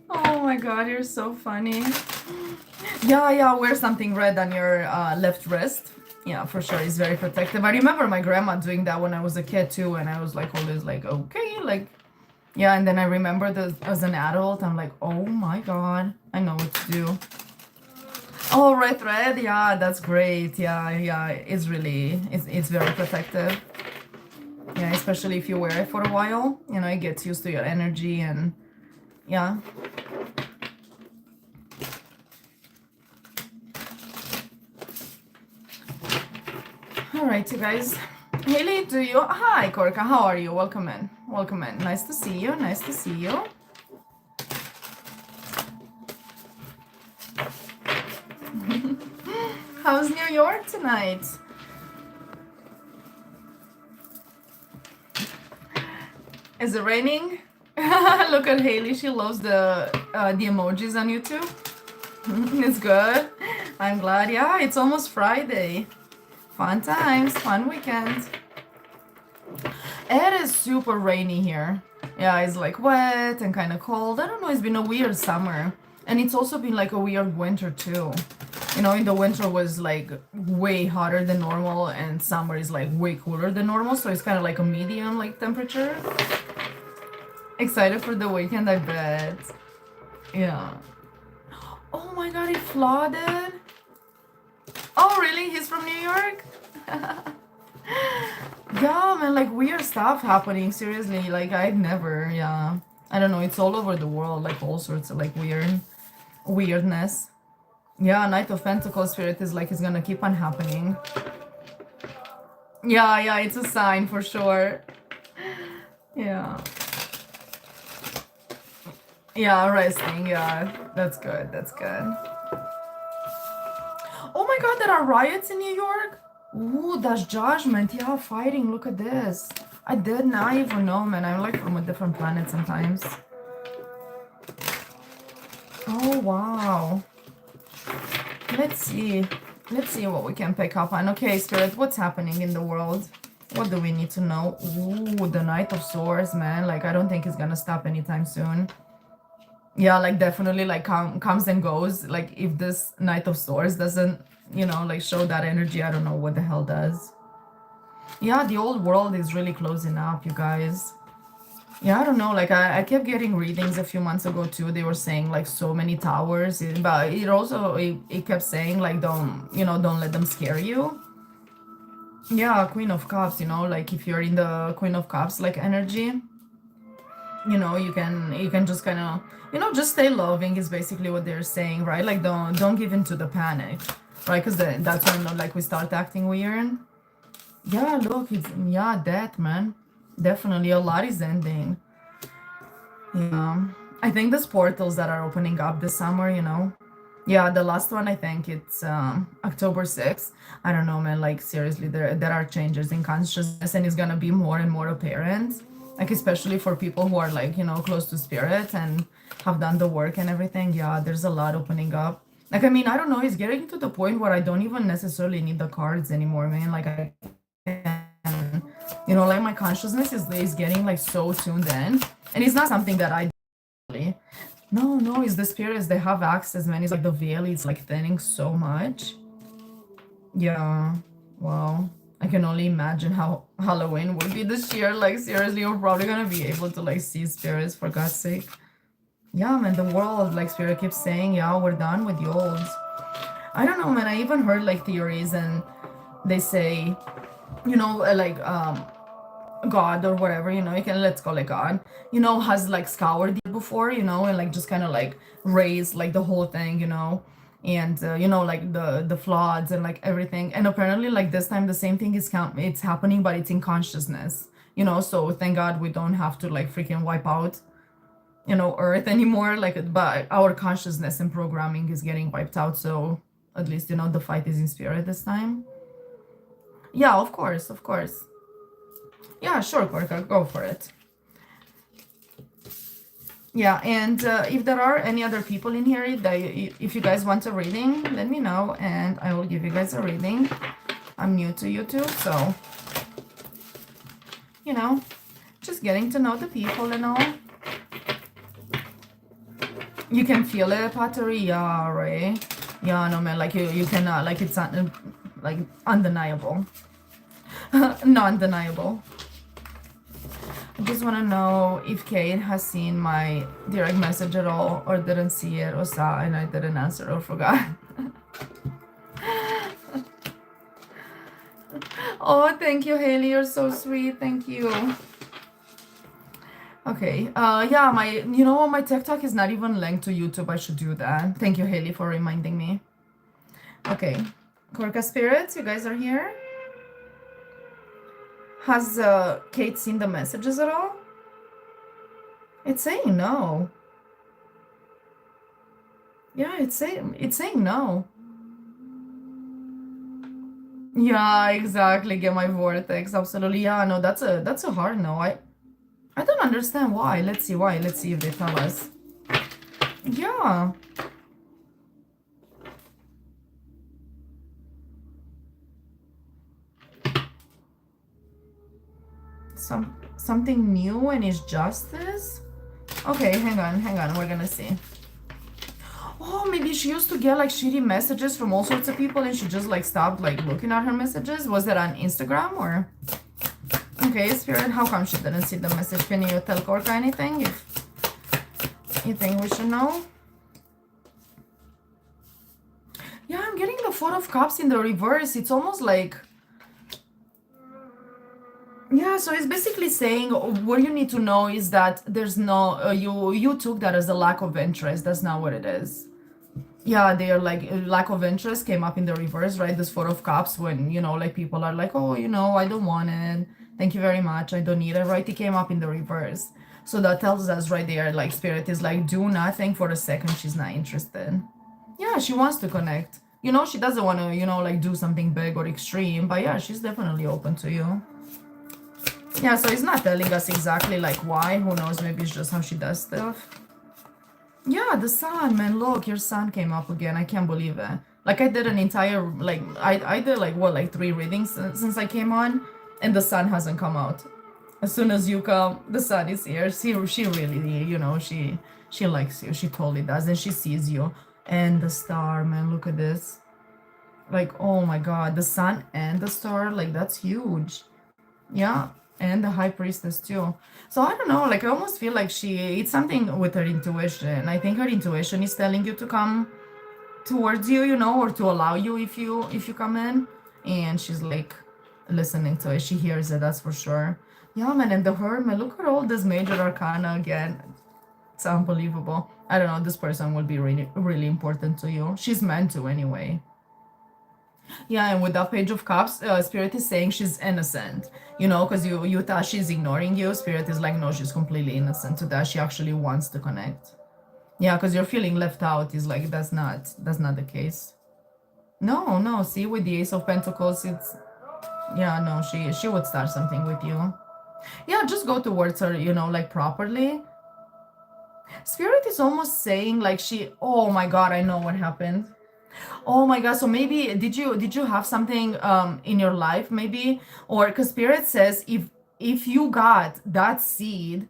Oh my God, you're so funny. Yeah, wear something red on your left wrist. Yeah, for sure, it's very protective. I remember my grandma doing that when I was a kid too, and I was like always like, okay, like, yeah. And then I remember that as an adult, I'm like, oh my God, I know what to do. Oh, red thread, yeah, that's great. Yeah, it's really, it's very protective. Yeah, especially if you wear it for a while, you know, it gets used to your energy and yeah. All right, you guys. Haley, do you? Hi, Korka. How are you? Welcome in. Welcome in. Nice to see you. Nice to see you. How's New York tonight? Is it raining? Look at Haley. She loves the emojis on YouTube. It's good. I'm glad. Yeah, it's almost Friday. Fun times, fun weekend. It is super rainy here. Yeah, it's like wet and kind of cold. I don't know, it's been a weird summer. And it's also been like a weird winter too. You know, in the winter was like way hotter than normal and summer is like way cooler than normal. So it's kind of like a medium like temperature. Excited for the weekend, I bet. Yeah. Oh my God, it flooded. Oh, really? He's from New York? Yeah, man, like weird stuff happening. Seriously, like I've never, yeah. I don't know, it's all over the world, like all sorts of like weirdness. Yeah, Knight of Pentacles spirit is like it's gonna keep on happening. Yeah, it's a sign for sure. Yeah. Yeah, resting, yeah. That's good, that's good. Oh my God, there are riots in New York? Ooh, that's judgment. Yeah, fighting. Look at this. I did not even know, man. I'm like from a different planet sometimes. Oh, wow. Let's see. Let's see what we can pick up on. Okay, Spirit, what's happening in the world? What do we need to know? Ooh, the Knight of Swords, man. Like, I don't think it's gonna stop anytime soon. Yeah, like definitely like comes and goes. Like if this Knight of Swords doesn't, you know, like show that energy, I don't know what the hell does. Yeah, the old world is really closing up, you guys. Yeah, I don't know, like I kept getting readings a few months ago too. They were saying like so many towers, but it also it kept saying like don't, you know, don't let them scare you. Yeah, Queen of Cups, you know, like if you're in the Queen of Cups like energy, you know, you can just kind of, you know, just stay loving is basically what they're saying, right? Like don't give in to the panic, right? Because that's when like we start acting weird. Yeah, look, it's, yeah, death, man. Definitely a lot is ending. Yeah, I think these portals that are opening up this summer, you know. Yeah, the last one, I think it's October 6th. I don't know, man, like seriously, there are changes in consciousness and it's gonna be more and more apparent. Like especially for people who are like, you know, close to spirit and have done the work and everything. Yeah, there's a lot opening up. Like I mean, I don't know, it's getting to the point where I don't even necessarily need the cards anymore, man. Like I can, you know, like my consciousness is getting like so tuned in. And it's not something that I really. No, it's the spirits. They have access, man. It's like the veil is like thinning so much. Yeah, wow. I can only imagine how Halloween would be this year. Like, seriously, we're probably gonna be able to like see spirits for God's sake. Yeah, man, the world, like, spirit keeps saying, yeah, we're done with the old. I don't know, man. I even heard like theories, and they say, you know, God or whatever, you know, you can let's call it God, you know, has like scoured it before, you know, and like just kind of like raised like the whole thing, you know, and you know, like the floods and like everything. And apparently, like this time, the same thing is it's happening, but it's in consciousness. so thank God we don't have to like freaking wipe out, Earth anymore. Like, but our consciousness and programming is getting wiped out. So at least, the fight is in spirit this time. Yeah, of course, of course. Yeah, sure, Korka, go for it. Yeah, and if there are any other people in here that if you guys want a reading, let me know and I will give you guys a reading. I'm new to YouTube, so, just getting to know the people and all. You can feel it, Pottery? Yeah, right? Yeah, no, man, like you cannot, like it's like undeniable. Non-deniable. I just want to know if Kate has seen my direct message at all, or didn't see it, or saw and I didn't answer or forgot. Oh, thank you, Haley. You're so sweet. Thank you. Okay. Yeah, my TikTok is not even linked to YouTube. I should do that. Thank you, Haley, for reminding me. Okay. Korka Spirits, you guys are here? Has Kate seen the messages at all? It's saying no. Yeah, it's saying no. Yeah, exactly. Get my vortex. Absolutely. Yeah, no, that's a hard no. I don't understand why. Let's see why. Let's see if they tell us. Yeah. Something new and it's justice? Okay, hang on, we're gonna see. Oh, maybe she used to get like shitty messages from all sorts of people and she just like stopped like looking at her messages. Was that on Instagram or? Okay, Spirit, how come she didn't see the message? Can you tell Korka anything if you think we should know? Yeah, I'm getting the Four of Cups in the reverse. It's almost like... Yeah, so it's basically saying what you need to know is that there's no... you took that as a lack of interest. That's not what it is. Yeah, they are like lack of interest came up in the reverse, right? This Four of Cups when, like people are like, oh, I don't want it. Thank you very much. I don't need it, right? It came up in the reverse. So that tells us right there, like Spirit is like, do nothing for a second. She's not interested. Yeah, she wants to connect. She doesn't want to, like do something big or extreme. But yeah, she's definitely open to you. Yeah, so it's not telling us exactly like why. Who knows? Maybe it's just how she does stuff. Yeah, the sun, man. Look, your sun came up again. I can't believe it. Like I did an entire, like, I did like, what, like 3 readings since I came on. And the sun hasn't come out. As soon as you come, the sun is here. She really, she likes you. She totally does. And she sees you. And the star, man, look at this. Like, oh my God, the sun and the star, like, that's huge. Yeah, and the High Priestess too. So I don't know, like, I almost feel like it's something with her intuition. I think her intuition is telling you to come towards you, or to allow you if you come in. And she's like listening to it. She hears it, that's for sure. Yeah, man, and the Hermit, look at all this major arcana again. It's unbelievable. I don't know, this person will be really, really important to you. She's meant to anyway. Yeah, and with that Page of Cups, Spirit is saying she's innocent, because you thought she's ignoring you. Spirit is like, no, she's completely innocent to that. She actually wants to connect. Yeah, because you're feeling left out is like, that's not the case. No, see, with the Ace of Pentacles, it's, yeah, no, she would start something with you. Yeah, just go towards her, like properly. Spirit is almost saying like oh my God, I know what happened. Oh my God, so maybe did you have something in your life maybe? Or because Spirit says if you got that seed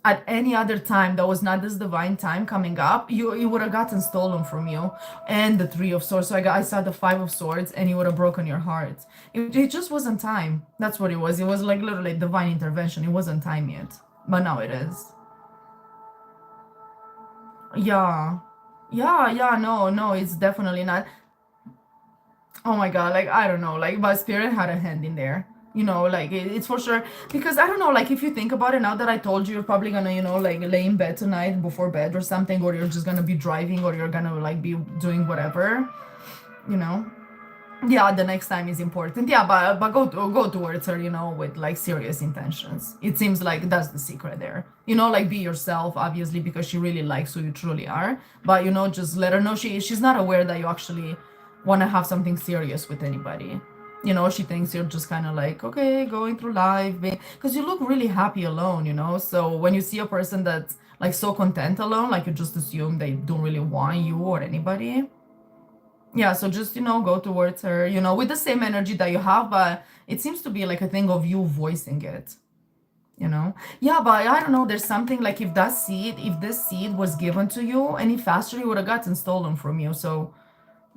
at any other time that was not this divine time coming up, it would have gotten stolen from you. And the Three of Swords. So I saw the Five of Swords and it would have broken your heart. It just wasn't time. That's what it was. It was like literally divine intervention. It wasn't time yet. But now it is. Yeah. Yeah, no, it's definitely not. Oh my God, like, I don't know, like, but Spirit had a hand in there. Like, it's for sure. Because, I don't know, like, if you think about it, now that I told you, you're probably gonna, like, lay in bed tonight before bed or something, or you're just gonna be driving, or you're gonna, like, be doing whatever, Yeah, the next time is important. Yeah, but go towards her, with like serious intentions. It seems like that's the secret there. Like be yourself, obviously, because she really likes who you truly are. But just let her know she's not aware that you actually want to have something serious with anybody. She thinks you're just kind of like, okay, going through life, because you look really happy alone. So when you see a person that's like so content alone, like you just assume they don't really want you or anybody. Yeah, so just, go towards her, with the same energy that you have, but it seems to be like a thing of you voicing it, you know? Yeah, but I don't know, there's something like if this seed was given to you any faster, it would have gotten stolen from you. So,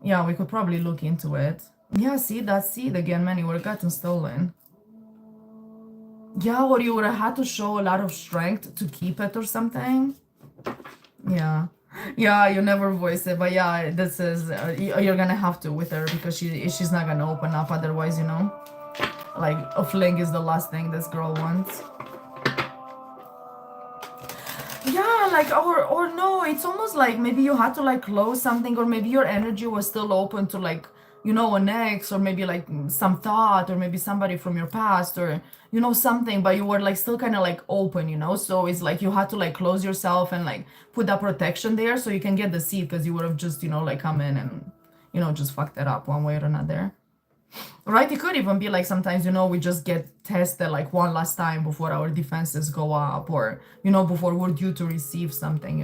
yeah, we could probably look into it. Yeah, see, that seed again, man, it would have gotten stolen. Yeah, or you would have had to show a lot of strength to keep it or something. Yeah. Yeah, you never voice it, but yeah, this is you're gonna have to with her because she's not gonna open up otherwise, like a fling is the last thing this girl wants. Yeah, like or no, it's almost like maybe you had to like close something, or maybe your energy was still open to like, an ex, or maybe like some thought, or maybe somebody from your past, or something, but you were like still kind of like open, so it's like you had to like close yourself and like put that protection there so you can get the seed, because you would have just, like come in and just fucked it up one way or another. Right? It could even be like sometimes, we just get tested like one last time before our defenses go up, or, before we're due to receive something.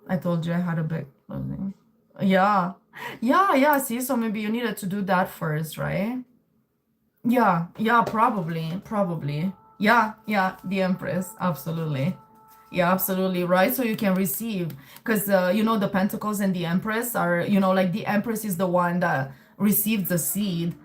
I told you I had a big closing. Yeah. Yeah, yeah. See, so maybe you needed to do that first, right? Yeah, yeah, probably. Yeah, yeah, the Empress, absolutely. Yeah, absolutely, right? So you can receive, because the Pentacles and the Empress are, like the Empress is the one that receives the seed,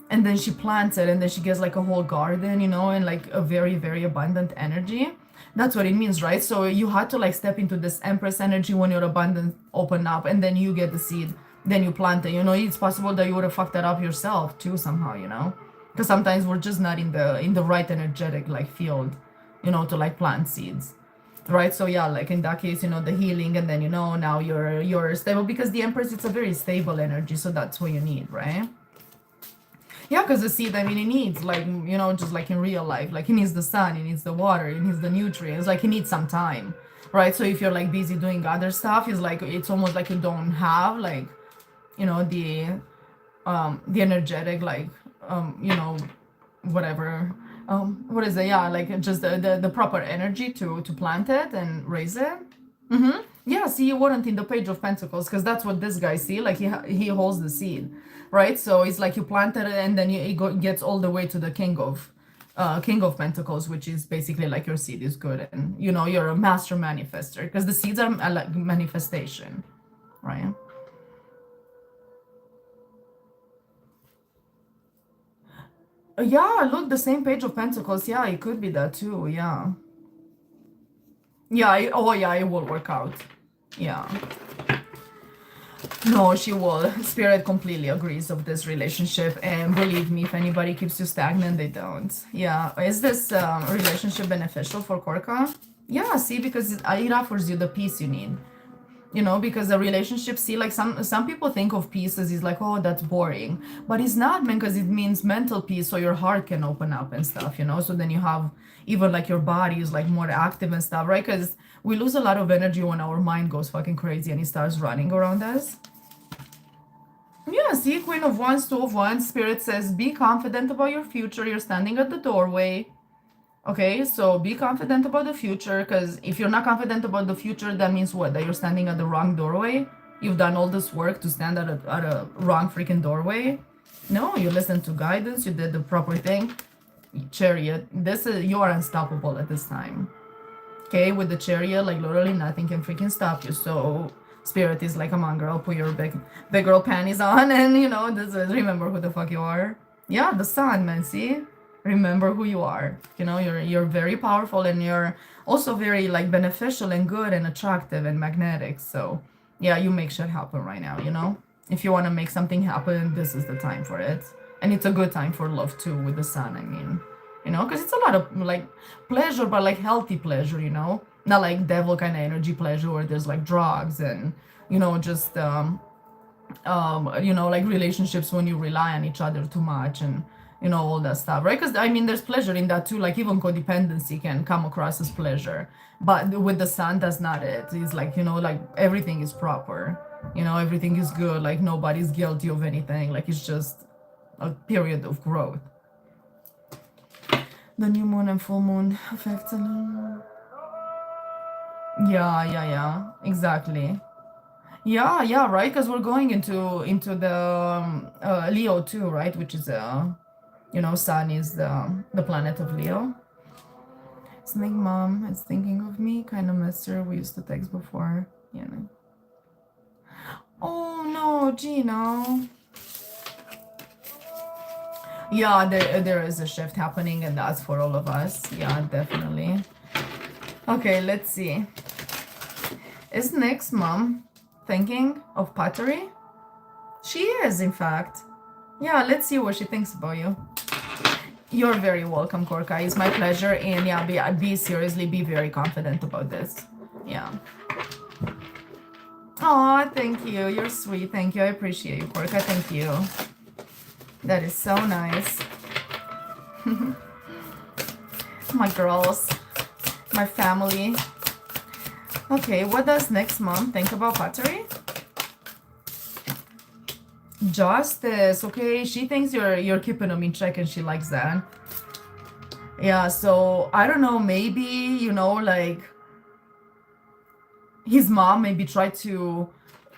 and then she plants it, and then she gets like a whole garden, and like a very, very abundant energy. That's what it means, right? So you had to like step into this Empress energy when your abundance open up, and then you get the seed, then you plant it. It's possible that you would have fucked that up yourself too somehow, because sometimes we're just not in the right energetic like field, to like plant seeds, right? So yeah, like in that case, the healing, and then now you're stable, because the Empress, it's a very stable energy, so that's what you need, right? Yeah, because the seed, I mean, it needs, like, just like in real life, like, it needs the sun, it needs the water, it needs the nutrients, like, it needs some time, right? So if you're, like, busy doing other stuff, it's like, it's almost like you don't have, like, the energetic, like, whatever, what is it? Yeah, like, just the proper energy to plant it and raise it. Mm-hmm. Yeah, see, you weren't in the Page of Pentacles, because that's what this guy see. Like he holds the seed, right? So it's like you planted it, and then it gets all the way to the King of Pentacles, which is basically like your seed is good, and you're a master manifester, because the seeds are like manifestation, right? Yeah, look, the same Page of Pentacles. Yeah, it could be that too. Yeah. Yeah. Oh, yeah, it will work out. Yeah. No, she will. Spirit completely agrees of this relationship, and believe me, if anybody keeps you stagnant, they don't. Yeah, is this relationship beneficial for Korka? Yeah, see, because it offers you the peace you need. Because the relationship, see, like some people think of peace as is like, oh, that's boring, but it's not, man, because it means mental peace, so your heart can open up and stuff, so then you have even like your body is like more active and stuff, right? Because we lose a lot of energy when our mind goes fucking crazy and it starts running around us. Yeah, see, Queen of Wands, Two of Wands, Spirit says, be confident about your future, you're standing at the doorway. Okay, so be confident about the future, because if you're not confident about the future, that means what? That you're standing at the wrong doorway? You've done all this work to stand at a wrong freaking doorway? No, you listened to guidance, you did the proper thing. Chariot, you are unstoppable at this time. Okay, with the Chariot, like literally nothing can freaking stop you. So Spirit is like, come on, girl, put your big girl panties on, and remember who the fuck you are. Yeah, the Sun, man, see? Remember who you are. You're very powerful, and you're also very like beneficial and good and attractive and magnetic. So yeah, you make shit happen right now. If you want to make something happen, this is the time for it. And it's a good time for love too, with the Sun, I mean, because it's a lot of like pleasure, but like healthy pleasure, not like devil kind of energy pleasure where there's like drugs and just like relationships when you rely on each other too much and all that stuff, right? Because I mean there's pleasure in that too, like even codependency can come across as pleasure, but with the sun that's not it. It's like like everything is proper, everything is good, like nobody's guilty of anything, like it's just a period of growth. The new moon and full moon affects yeah, exactly. Yeah, right. Because we're going into the Leo too, right? Which is Sun is the planet of Leo. Snake mom is thinking of me. Kind of miss her. We used to text before. Oh no, Gino. Yeah, there is a shift happening, and that's for all of us. Yeah, definitely. Okay, let's see. Is Nick's mom thinking of pottery? She is, in fact. Yeah, let's see what she thinks about you. You're very welcome, Korka. It's my pleasure. And yeah, be very confident about this. Yeah. Oh, thank you. You're sweet. Thank you. I appreciate you, Korka. Thank you. That is so nice. My girls. My family. Okay, what does next mom think about pottery? Justice, okay, she thinks you're keeping them in check and she likes that. Yeah, so I don't know, maybe, like his mom maybe tried to,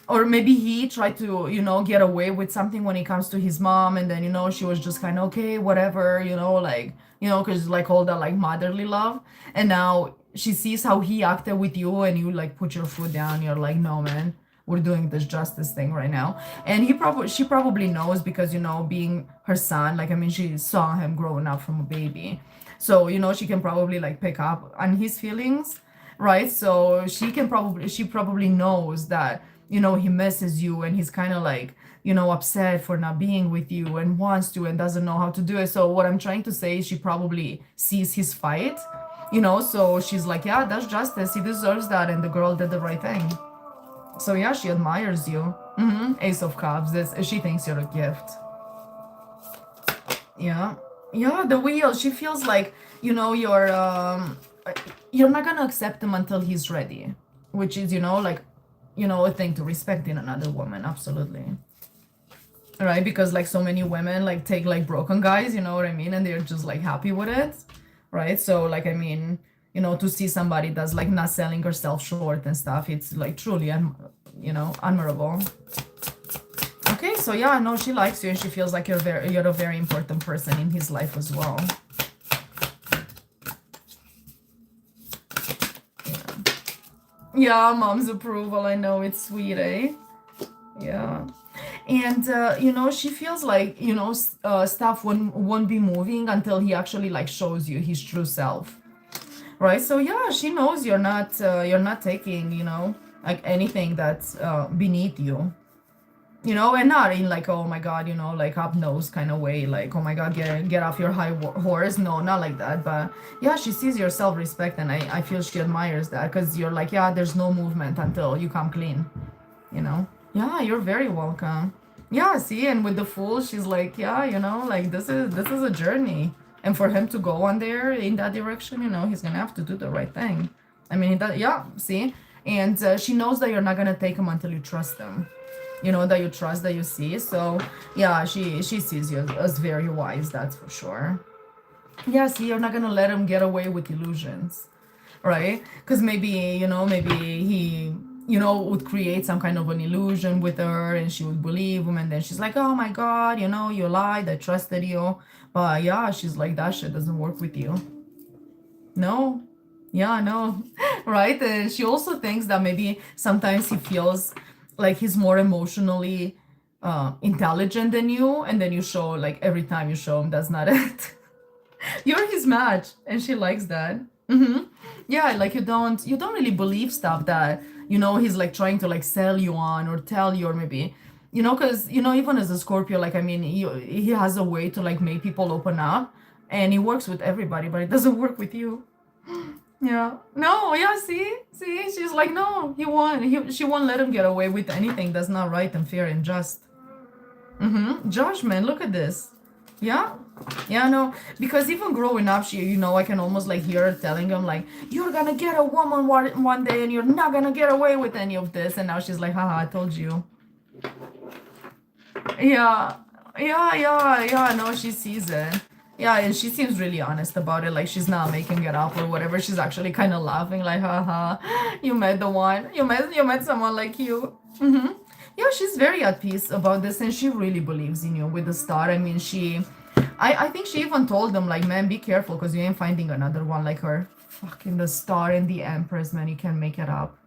or maybe he tried to, get away with something when it comes to his mom, and then, she was just kind of okay, whatever, like, because like all that like motherly love, and now she sees how he acted with you, and you like put your foot down, you're like, no man, we're doing this justice thing right now. And she probably knows because being her son, like I mean she saw him growing up from a baby, so she can probably like pick up on his feelings, right? So she probably knows that he misses you, and he's kind of like upset for not being with you and wants to and doesn't know how to do it. So what I'm trying to say is she probably sees his fight, so she's like, yeah, that's justice, he deserves that, and the girl did the right thing. So yeah, she admires you. Ace of Cups. She thinks you're a gift. Yeah, the wheel. She feels like you're not gonna accept him until he's ready, which is like a thing to respect in another woman. Absolutely. Right, because like so many women like take like broken guys, you know what I mean, and they're just like happy with it, right? So like I mean, to see somebody that's like not selling herself short and stuff, it's like truly admirable. Okay, so yeah, I know she likes you and she feels like you're a very important person in his life as well. Yeah, mom's approval. I know, it's sweet, eh? Yeah. And she feels like stuff won't be moving until he actually like shows you his true self, right? So yeah, she knows you're not taking like anything that's beneath you, and not in like, oh my god, like up nose kind of way, like, oh my god, get off your high horse. No, not like that. But yeah, she sees your self-respect, and I feel she admires that, because you're like, yeah, there's no movement until you come clean. Yeah, you're very welcome. Yeah, see, and with the Fool, she's like, yeah, like this is a journey, and for him to go on there in that direction, he's gonna have to do the right thing. I mean, yeah, see, and she knows that you're not gonna take him until you trust him, that you trust, that you see. So yeah, she sees you as very wise, that's for sure. Yeah, see, you're not gonna let him get away with illusions, right? Because maybe he would create some kind of an illusion with her, and she would believe him, and then she's like, oh my god, you lied, I trusted you. But yeah, she's like, that shit doesn't work with you. No. Yeah, no. Right? And she also thinks that maybe sometimes he feels like he's more emotionally intelligent than you, and then you show, like, every time you show him that's not it. You're his match, and she likes that. Yeah, like you don't really believe stuff that he's like trying to like sell you on or tell you, or maybe because even as a Scorpio, like I mean, he has a way to like make people open up, and he works with everybody, but it doesn't work with you. Yeah. No, yeah, see, she's like, no, he won. She won't let him get away with anything that's not right and fair and just. Mm-hmm. Judgment, look at this. Yeah. Yeah, no, because even growing up, I can almost like hear her telling him like, "You're gonna get a woman one day, and you're not gonna get away with any of this." And now she's like, "Haha, I told you." Yeah, yeah. No, she sees it. Yeah, and she seems really honest about it. Like she's not making it up or whatever. She's actually kind of laughing, like, "Haha, you met the one. You met someone like you." Mm-hmm. Yeah, she's very at peace about this, and she really believes in you with the star. I mean, I think she even told them like, "Man, be careful, because you ain't finding another one like her." Fucking the star and the Empress, man, you can make it up.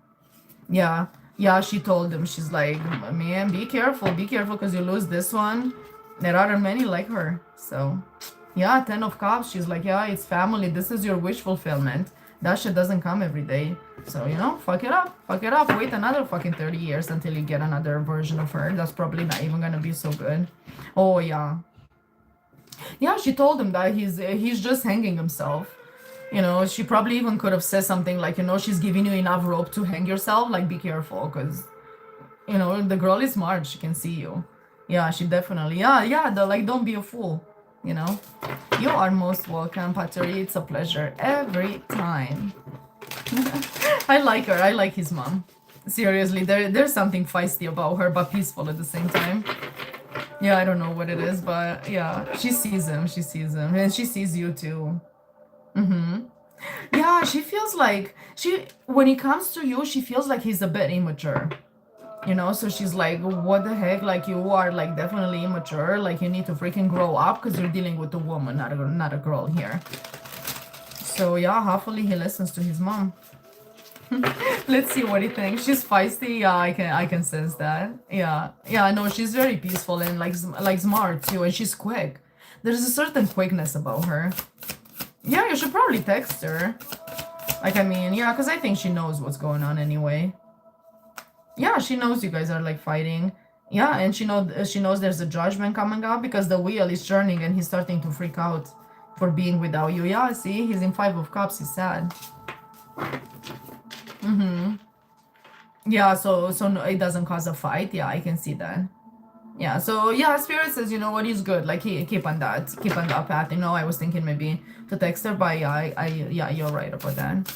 Yeah, yeah, she told him, she's like, "Man, be careful, because you lose this one. There aren't many like her." So, yeah, 10 of Cups, she's like, "Yeah, it's family. This is your wish fulfillment. That shit doesn't come every day. So, fuck it up. Fuck it up. Wait another fucking 30 years until you get another version of her. That's probably not even gonna be so good." Oh, yeah. Yeah, she told him that he's just hanging himself. She probably even could have said something like, "She's giving you enough rope to hang yourself. Like, be careful, because the girl is smart. She can see you." Yeah, she definitely. Yeah. Like, don't be a fool. You know. You are most welcome, Pateri. It's a pleasure every time. I like her. I like his mom. Seriously, there's something feisty about her, but peaceful at the same time. Yeah, I don't know what it is, but yeah, she sees him. She sees him, and she sees you too. Mm-hmm. Yeah, she feels like when it comes to you, she feels like he's a bit immature. So she's like, "What the heck? Like, you are like definitely immature. Like, you need to freaking grow up, because you're dealing with a woman, not a girl here." So yeah, hopefully he listens to his mom. Let's see what he thinks. She's feisty. Yeah, I can sense that. Yeah. No, she's very peaceful and like smart too, and she's quick. There's a certain quickness about her. Yeah, you should probably text her. Like, I mean, yeah, because I think she knows what's going on anyway. Yeah, she knows you guys are like fighting. Yeah, and she knows there's a judgment coming up, because the wheel is turning and he's starting to freak out for being without you. Yeah, see, he's in 5 of Cups. He's sad. Mm-hmm. Yeah, so no, it doesn't cause a fight. Yeah, I can see that. Yeah, so yeah, Spirit says, you know what, he's good. Like, keep on that path. I was thinking maybe to text her, but yeah, you're right about that.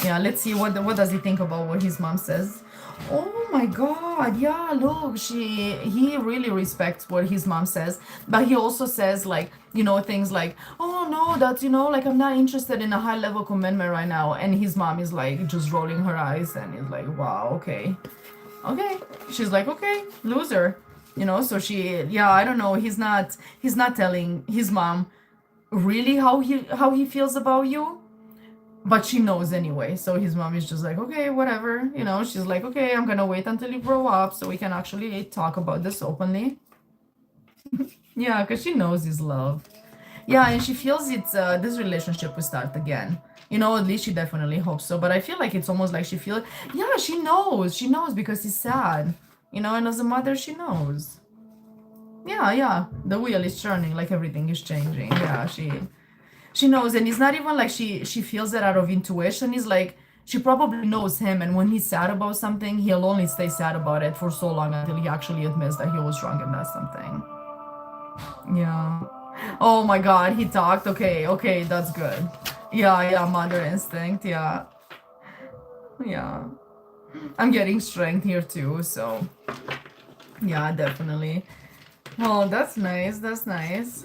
Yeah, let's see what does he think about what his mom says. Oh my God, yeah, look, he really respects what his mom says, but he also says like, things like, "Oh no, that's like, I'm not interested in a high level commitment right now." And his mom is like just rolling her eyes and is like, "Wow, okay. Okay." She's like, "Okay, loser." So yeah, I don't know, he's not telling his mom really how he feels about you, but she knows anyway. So his mom is just like, "Okay, whatever." She's like, "Okay, I'm gonna wait until you grow up so we can actually talk about this openly." Yeah, because she knows his love. Yeah, and she feels it's this relationship will start again. At least she definitely hopes so. But I feel like it's almost like yeah, she knows because he's sad. And as a mother, she knows. Yeah, the wheel is turning, like everything is changing. Yeah, she knows, and it's not even like she feels it out of intuition. It's like she probably knows him, and when he's sad about something, he'll only stay sad about it for so long until he actually admits that he was wrong and does something. Yeah. Oh my God, he talked. Okay, that's good. Yeah, mother instinct. Yeah. I'm getting strength here too, so yeah, definitely. Oh, that's nice. That's nice.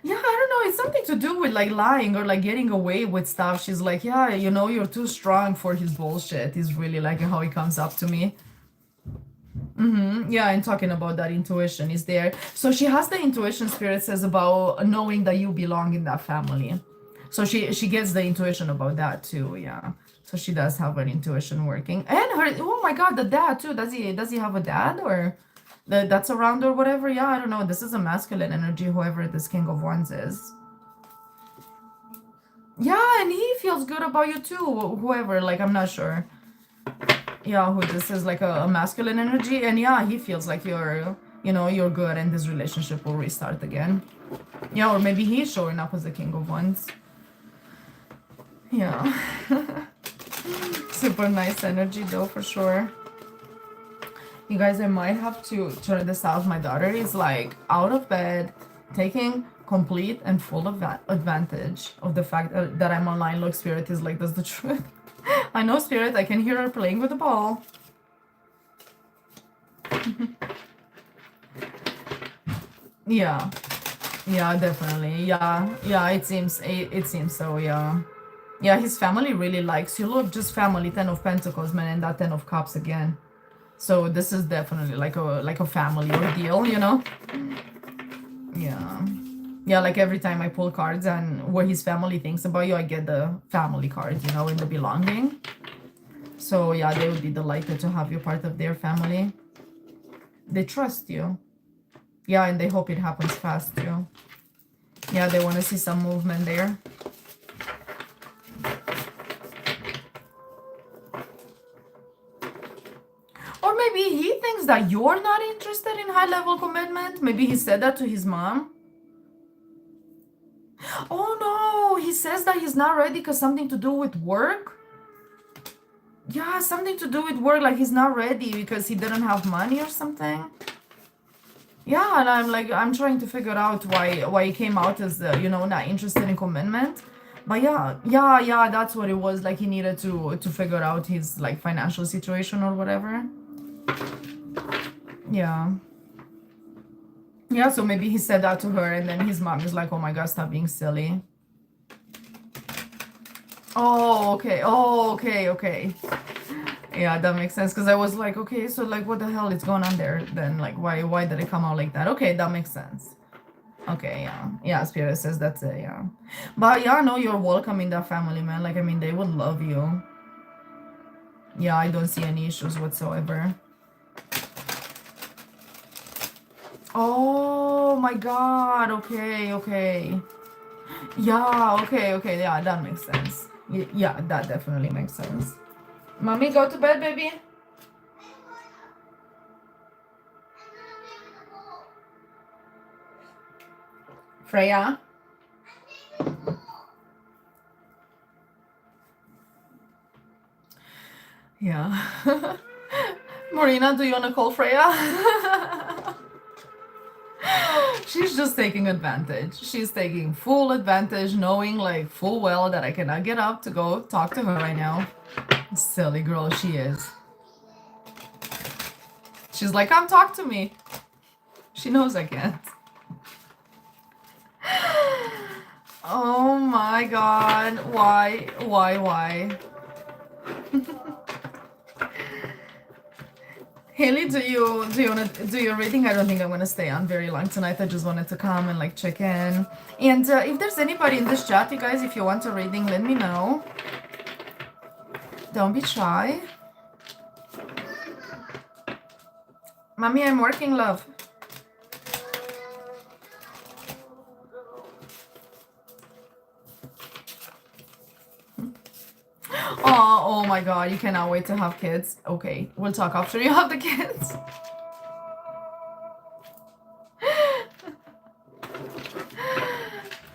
Yeah, I don't know. It's something to do with like lying or like getting away with stuff. She's like, "Yeah, you're too strong for his bullshit." Is really like how he comes up to me. Yeah, and talking about that intuition is there. So she has the intuition, Spirit says, about knowing that you belong in that family. So she gets the intuition about that too. Yeah. So she does have an intuition working. And her, oh my God, the dad too. Does he have a dad, or that's around or whatever? Yeah, I don't know. This is a masculine energy, whoever this King of Wands is. Yeah, and he feels good about you too. Whoever, like, I'm not sure. Yeah, who this is, like a masculine energy, and yeah, he feels like you're good, and this relationship will restart again. Yeah, or maybe he's showing up as the King of Wands. Yeah. Super nice energy though, for sure. You guys, I might have to turn this off. My daughter is like out of bed, taking complete and full advantage of the fact that I'm online. Look, Spirit is like, that's the truth. I know, Spirit, I can hear her playing with the ball. Yeah, yeah, definitely. Yeah, it seems so, yeah. Yeah, his family really likes you. Look, just family, 10 of Pentacles, man, and that 10 of Cups again. So this is definitely like a family ordeal, you know? Yeah. Yeah, like every time I pull cards and what his family thinks about you, I get the family card, you know, in the belonging. So yeah, they would be delighted to have you part of their family. They trust you. Yeah, and they hope it happens fast too. Yeah, they want to see some movement there. Or maybe he thinks that you're not interested in high level commitment. Maybe he said that to his mom. Oh no, he says that he's not ready because something to do with work. Yeah, something to do with work, like he's not ready because he didn't have money or something. Yeah, and I'm like, I'm trying to figure out why he came out as, you know, not interested in commitment. But yeah, that's what it was. Like he needed to figure out his like financial situation or whatever. Yeah. Yeah, so maybe he said that to her and then his mom is like, oh my god, stop being silly. Oh, okay. Oh, okay. Yeah, that makes sense because I was like, okay, so like what the hell is going on there then? Like why did it come out like that? Okay, that makes sense. Okay, yeah. Yeah, Spirit says that's it, yeah. But yeah, no, you're welcome in that family, man. Like I mean they would love you. Yeah, I don't see any issues whatsoever. Oh my god, okay. Yeah, okay, yeah, that makes sense. Yeah, that definitely makes sense. Mommy, go to bed, baby. Freya? Yeah. Marina, do you want to call Freya? She's just taking advantage. She's taking full advantage, knowing like full well that I cannot get up to go talk to her right now. Silly girl she is. She's like, come talk to me. She knows I can't. Oh my god. Why? Haley, do you wanna do your reading? I don't think I'm gonna stay on very long tonight. I just wanted to come and like check in. And if there's anybody in this chat, you guys, if you want a reading, let me know. Don't be shy. Mommy, I'm working, love. Oh my god, you cannot wait to have kids. Okay, we'll talk after you have the kids.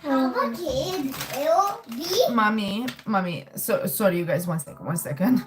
Have a kid. It'll be. Mommy, so sorry you guys, one second.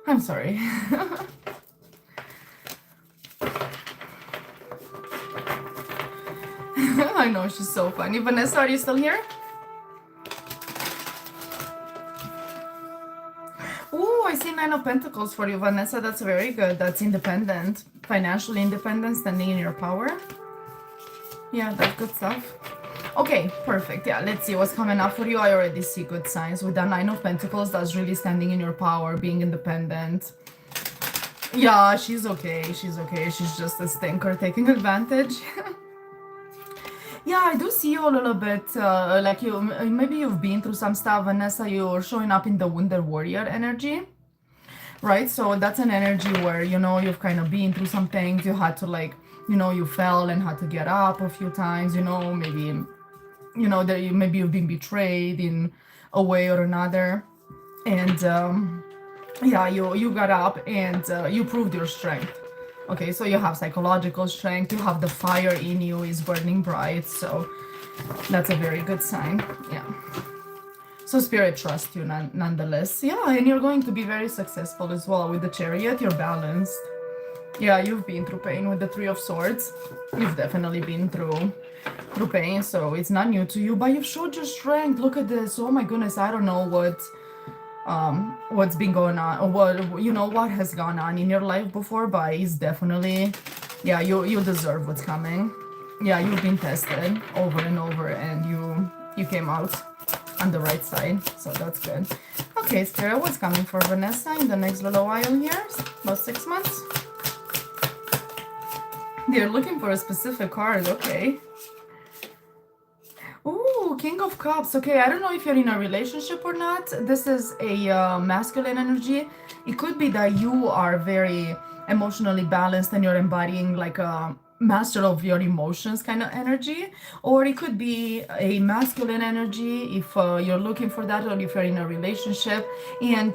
I'm sorry. I know, she's so funny. Vanessa, are you still here? Oh, I see Nine of Pentacles for you, Vanessa. That's very good. That's independent. Financially independent, standing in your power. Yeah, that's good stuff. Okay, perfect. Yeah, let's see what's coming up for you. I already see good signs with the Nine of Pentacles. That's really standing in your power, being independent. Yeah, she's okay. She's okay. She's just a stinker taking advantage. Yeah, I do see you a little bit like you. Maybe you've been through some stuff, Vanessa. You're showing up in the Wounded Warrior energy, right? So that's an energy where, you know, you've kind of been through some things. You had to, like, you know, you fell and had to get up a few times, you know, maybe, you know, that maybe you've been betrayed in a way or another. And yeah, you got up and you proved your strength. Okay, so you have psychological strength, you have the fire in you is burning bright, so that's a very good sign. Yeah. So Spirit trusts you nonetheless. Yeah, and you're going to be very successful as well with the Chariot. You're balanced. Yeah, you've been through pain with the Three of Swords. You've definitely been through pain, so it's not new to you, but you've showed your strength. Look at this. Oh my goodness, I don't know what's been going on, or what, you know, what has gone on in your life before, but it's definitely, yeah, you deserve what's coming. Yeah, you've been tested over and over, and you came out on the right side, so that's good. Okay, Spirit, what's coming for Vanessa in the next little while here? About 6 months. They're looking for a specific card. Okay. Ooh, King of Cups. Okay, I don't know if you're in a relationship or not. This is a masculine energy. It could be that you are very emotionally balanced and you're embodying like a master of your emotions kind of energy. Or it could be a masculine energy if you're looking for that, or if you're in a relationship. And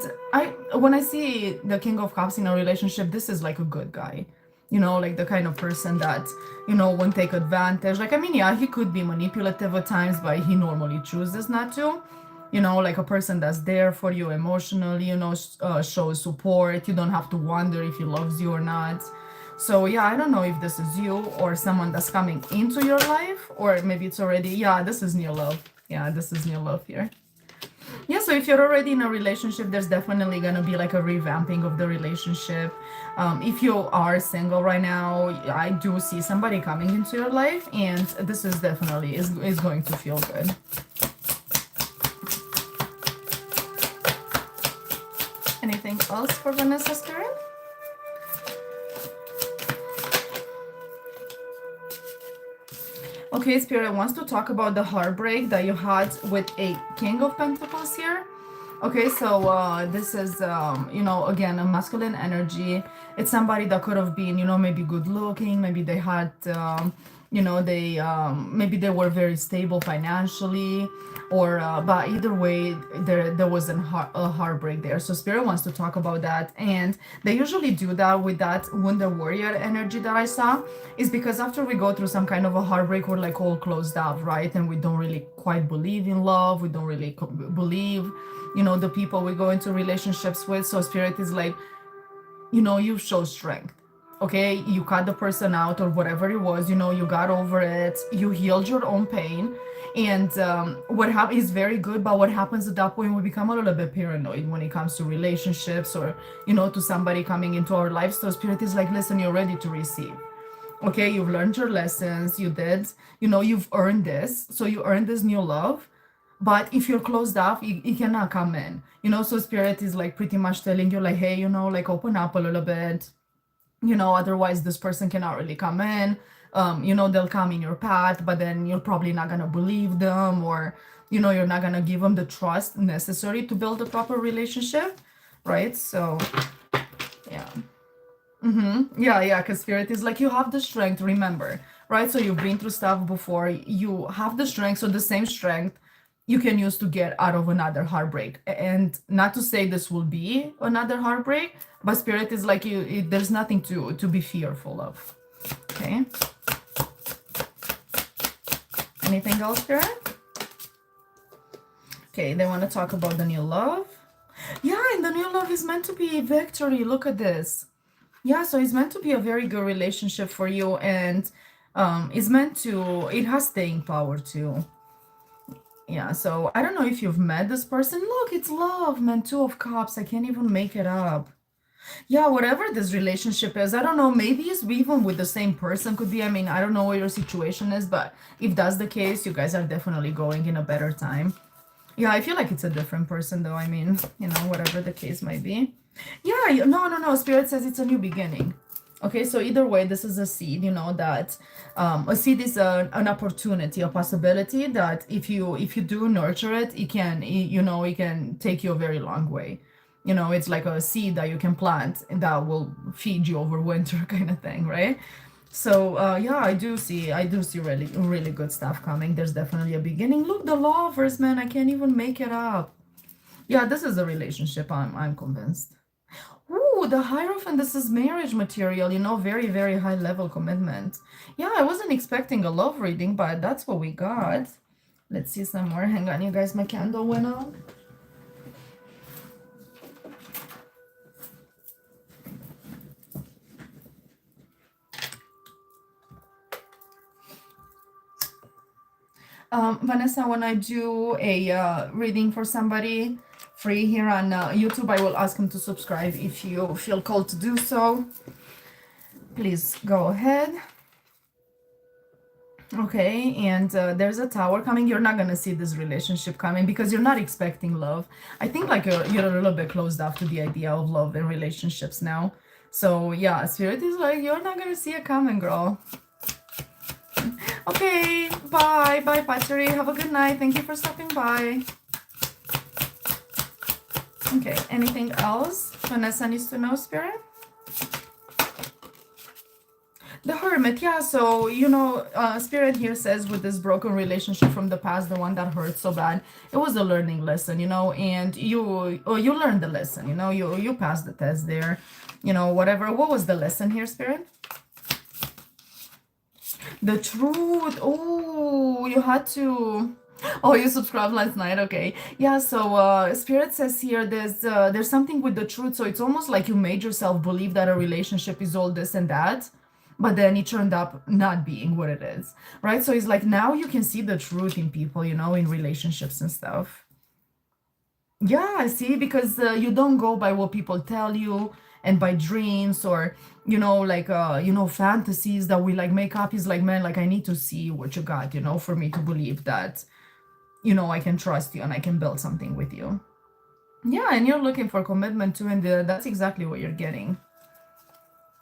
when I see the King of Cups in a relationship, this is like a good guy. You know, like the kind of person that, you know, won't take advantage. Like, I mean, yeah, he could be manipulative at times, but he normally chooses not to. You know, like a person that's there for you emotionally, you know, shows support. You don't have to wonder if he loves you or not. So, yeah, I don't know if this is you or someone that's coming into your life, or maybe it's already, yeah, this is new love. Yeah, this is new love here. Yeah, so if you're already in a relationship, there's definitely going to be like a revamping of the relationship. If you are single right now, I do see somebody coming into your life, and this is definitely is going to feel good. Anything else for Vanessa, Spirit? Okay, Spirit wants to talk about the heartbreak that you had with a King of Pentacles here. Okay, so this is, you know, again, a masculine energy. It's somebody that could have been, you know, maybe good looking. Maybe they had, you know, maybe they were very stable financially. Or, but either way, there was a heartbreak there. So Spirit wants to talk about that. And they usually do that with that Wounded Warrior energy that I saw. Is because after we go through some kind of a heartbreak, we're like all closed up, right? And we don't really quite believe in love. We don't really believe, you know, the people we go into relationships with. So Spirit is like, you know, you show strength. Okay, you cut the person out or whatever it was, you know, you got over it, you healed your own pain. And what happens is very good, but what happens at that point, we become a little bit paranoid when it comes to relationships, or, you know, to somebody coming into our lives. So Spirit is like, listen, you're ready to receive. Okay, you've learned your lessons, you did, you know, you've earned this. So you earned this new love. But if you're closed off, it cannot come in, you know. So Spirit is like pretty much telling you like, hey, you know, like open up a little bit, you know, otherwise this person cannot really come in. You know, they'll come in your path, but then you're probably not gonna believe them, or, you know, you're not gonna give them the trust necessary to build a proper relationship, right? So yeah. Yeah, because Spirit is like, you have the strength, remember, right? So you've been through stuff before, you have the strength, so the same strength you can use to get out of another heartbreak. And not to say this will be another heartbreak, but Spirit is like, there's nothing to be fearful of. Okay. Anything else, Spirit? Okay, they want to talk about the new love. Yeah, and the new love is meant to be victory. Look at this. Yeah, so it's meant to be a very good relationship for you, and it's meant to, it has staying power too. Yeah, so I don't know if you've met this person. Look, it's love, man. Two of Cups. I can't even make it up. Yeah, whatever this relationship is, I don't know. Maybe it's even with the same person. Could be. I mean, I don't know what your situation is, but if that's the case, you guys are definitely going in a better time. Yeah, I feel like it's a different person, though. I mean, whatever the case might be. Yeah, no, no, no. Spirit says it's a new beginning. Okay, so either way, this is a seed, that a seed is an opportunity, a possibility that if you do nurture it, it can take you a very long way. It's like a seed that you can plant and that will feed you over winter kind of thing, right? So yeah, I do see really really good stuff coming. There's definitely a beginning. Look, the lovers, man, I can't even make it up. Yeah, this is a relationship. I'm convinced. Ooh, the Hierophant, this is marriage material, very, very high level commitment. Yeah, I wasn't expecting a love reading, but that's what we got. Let's see some more. Hang on, you guys, my candle went out. Vanessa, when I do a reading for somebody free here on YouTube, I will ask them to subscribe if you feel called to do so. Please go ahead. Okay, and there's a Tower coming. You're not gonna see this relationship coming because you're not expecting love. I think like you're a little bit closed off to the idea of love and relationships now. So yeah, Spirit is like, you're not gonna see it coming, girl. Okay, bye, bye, Patchery. Have a good night. Thank you for stopping by. Okay, anything else Vanessa needs to know, Spirit? The Hermit, yeah, so, Spirit here says with this broken relationship from the past, the one that hurt so bad, it was a learning lesson, and you learned the lesson, you passed the test there, whatever. What was the lesson here, Spirit? The truth. Oh, you had to. Oh, you subscribed last night. Okay. Yeah, so Spirit says here there's something with the truth. So it's almost like you made yourself believe that a relationship is all this and that, but then it turned up not being what it is. Right? So it's like now you can see the truth in people, in relationships and stuff. Yeah, I see, because you don't go by what people tell you and by dreams or like fantasies that we like make up. Is like, man, like I need to see what you got, for me to believe that I can trust you and I can build something with you. Yeah, and you're looking for commitment too, and that's exactly what you're getting.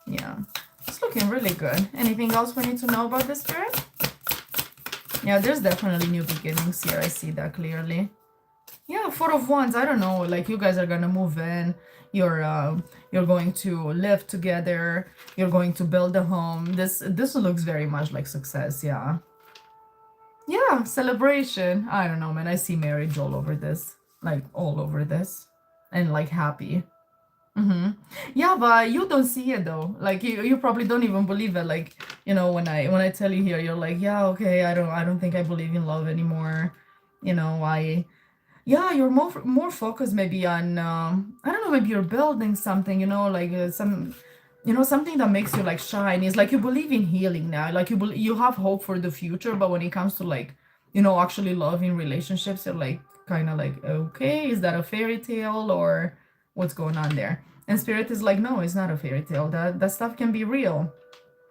Yeah, it's looking really good. Anything else we need to know about this, Spirit? Yeah, there's definitely new beginnings here. I see that clearly. Yeah, Four of Wands. I don't know. Like you guys are gonna move in. You're going to live together. You're going to build a home. This looks very much like success. Yeah. Yeah, celebration. I don't know, man. I see marriage all over this, like all over this, and like happy. Mm-hmm. Yeah, but you don't see it though. Like you probably don't even believe it. Like when I tell you here, you're like, yeah, okay. I don't think I believe in love anymore. I Yeah, you're more focused maybe on I don't know, maybe you're building something, like something that makes you like shine. It's like you believe in healing now. Like you have hope for the future, but when it comes to like, actually loving relationships, you're like kind of like, okay, is that a fairy tale or what's going on there? And Spirit is like, no, it's not a fairy tale. That stuff can be real.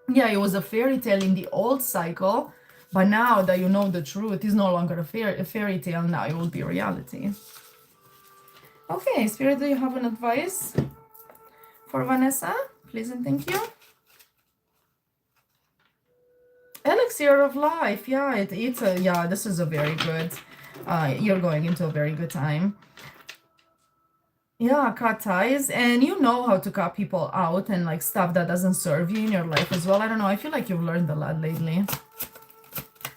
Yeah, it was a fairy tale in the old cycle, but now that you know the truth, it's no longer a fairy tale. Now it will be reality. Okay, Spirit, do you have an advice for Vanessa? Please and thank you. Elixir of Life. Yeah, this is a very good, you're going into a very good time. Yeah, cut ties, and you know how to cut people out and like stuff that doesn't serve you in your life as well. I don't know, I feel like you've learned a lot lately.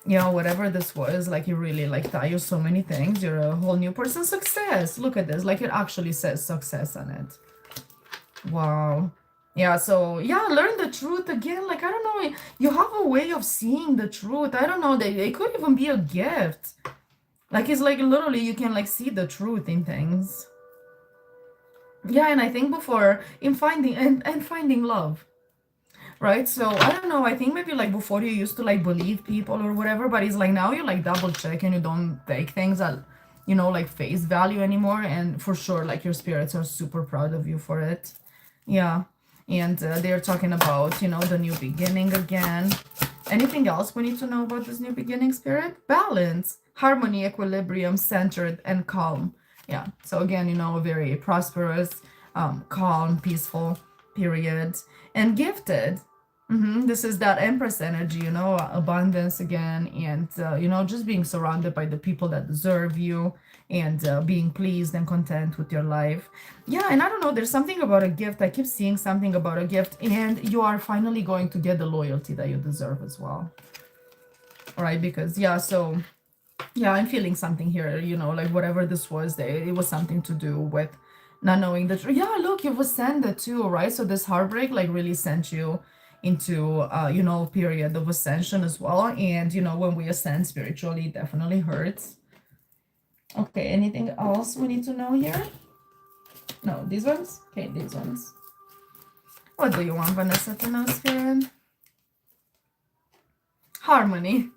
Whatever this was, like you really like taught you so many things. You're a whole new person. Success. Look at this. Like it actually says success on it. Wow. Yeah, so yeah, learn the truth again. Like, I don't know, you have a way of seeing the truth. I don't know, it could even be a gift. Like, it's like literally you can like see the truth in things. Yeah, and I think before in finding and finding love, right? So I don't know, I think maybe like before you used to like believe people or whatever, but it's like now you like double check and you don't take things at, like face value anymore. And for sure, like your spirits are super proud of you for it. Yeah. And they're talking about, the new beginning again. Anything else we need to know about this new beginning, spirit? Balance, harmony, equilibrium, centered, and calm. Yeah. So again, a very prosperous, calm, peaceful period. And gifted. This is that Empress energy, abundance again, and just being surrounded by the people that deserve you, and being pleased and content with your life. Yeah, and I don't know, there's something about a gift. I keep seeing something about a gift, and you are finally going to get the loyalty that you deserve as well. All right, because yeah, so yeah, I'm feeling something here, like whatever this was, it was something to do with not knowing the truth. Yeah, look, you've ascended too, right? So this heartbreak like really sent you into period of ascension as well. And when we ascend spiritually, it definitely hurts. Okay, anything else we need to know here? No, these ones? Okay, these ones. What do you want, Vanessa, to know, Spirit? Harmony.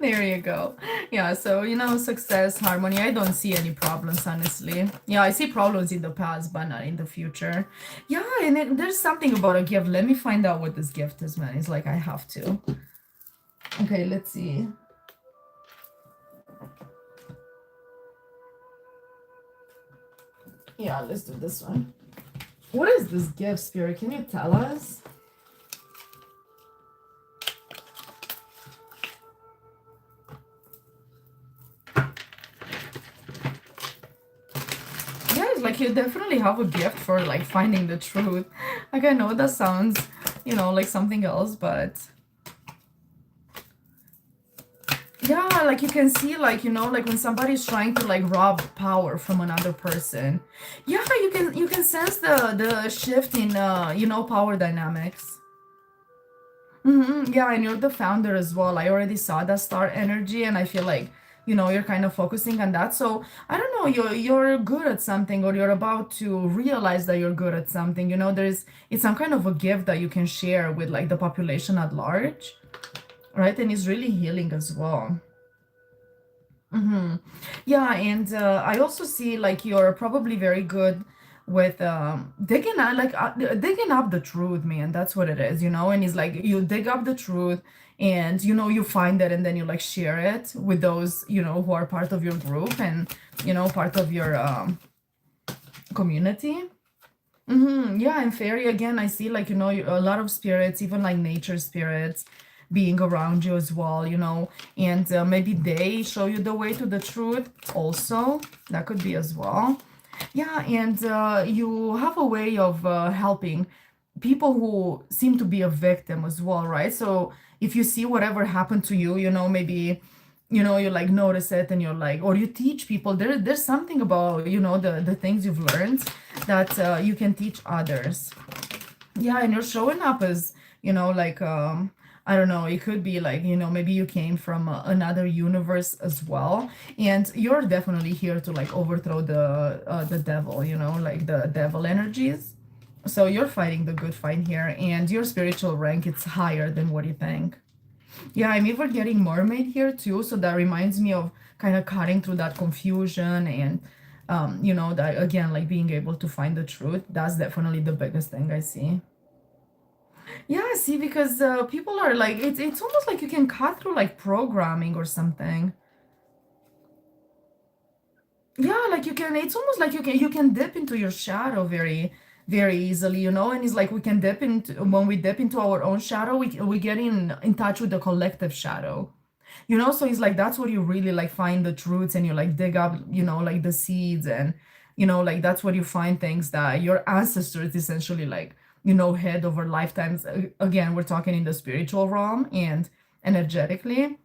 There you go. Yeah, so success, harmony. I don't see any problems, honestly. Yeah, I see problems in the past, but not in the future. Yeah, and there's something about a gift. Let me find out what this gift is, man. It's like I have to. Okay, let's see. Yeah, let's do this one. What is this gift, Spirit? Can you tell us? Like you definitely have a gift for like finding the truth. Like I know that sounds, like something else, but yeah, like you can see like, like when somebody's trying to like rob power from another person. Yeah, you can sense the shift in power dynamics. Yeah, and you're the founder as well. I already saw that star energy, and I feel like, you're kind of focusing on that. So I don't know, you're good at something, or you're about to realize that you're good at something. It's some kind of a gift that you can share with like the population at large, right? And it's really healing as well. Yeah, and I also see like you're probably very good with digging up the truth, man. That's what it is, and it's like you dig up the truth, and you find it, and then you like share it with those who are part of your group, and part of your community. Yeah, and fairy again, I see like a lot of spirits, even like nature spirits, being around you as well, and maybe they show you the way to the truth also. That could be as well. Yeah, and you have a way of helping people who seem to be a victim as well, right? So if you see whatever happened to you, maybe you like notice it, and you're like, or you teach people. There's something about the things you've learned that you can teach others. Yeah, and you're showing up as like I don't know, it could be like maybe you came from another universe as well, and you're definitely here to like overthrow the devil, like the devil energies. So you're fighting the good fight here, and your spiritual rank, it's higher than what you think. Yeah, I'm even getting mermaid here too, so that reminds me of kind of cutting through that confusion, and that again, like being able to find the truth. That's definitely the biggest thing I see. Yeah, see, because people are like, it's almost like you can cut through like programming or something. Yeah, like you can, it's almost like you can dip into your shadow very, very easily, and it's like we can dip into, when we dip into our own shadow, we get in touch with the collective shadow. So it's like that's where you really like find the truths, and you like dig up, like the seeds, and like that's where you find things that your ancestors essentially like, hid over lifetimes. Again, we're talking in the spiritual realm and energetically.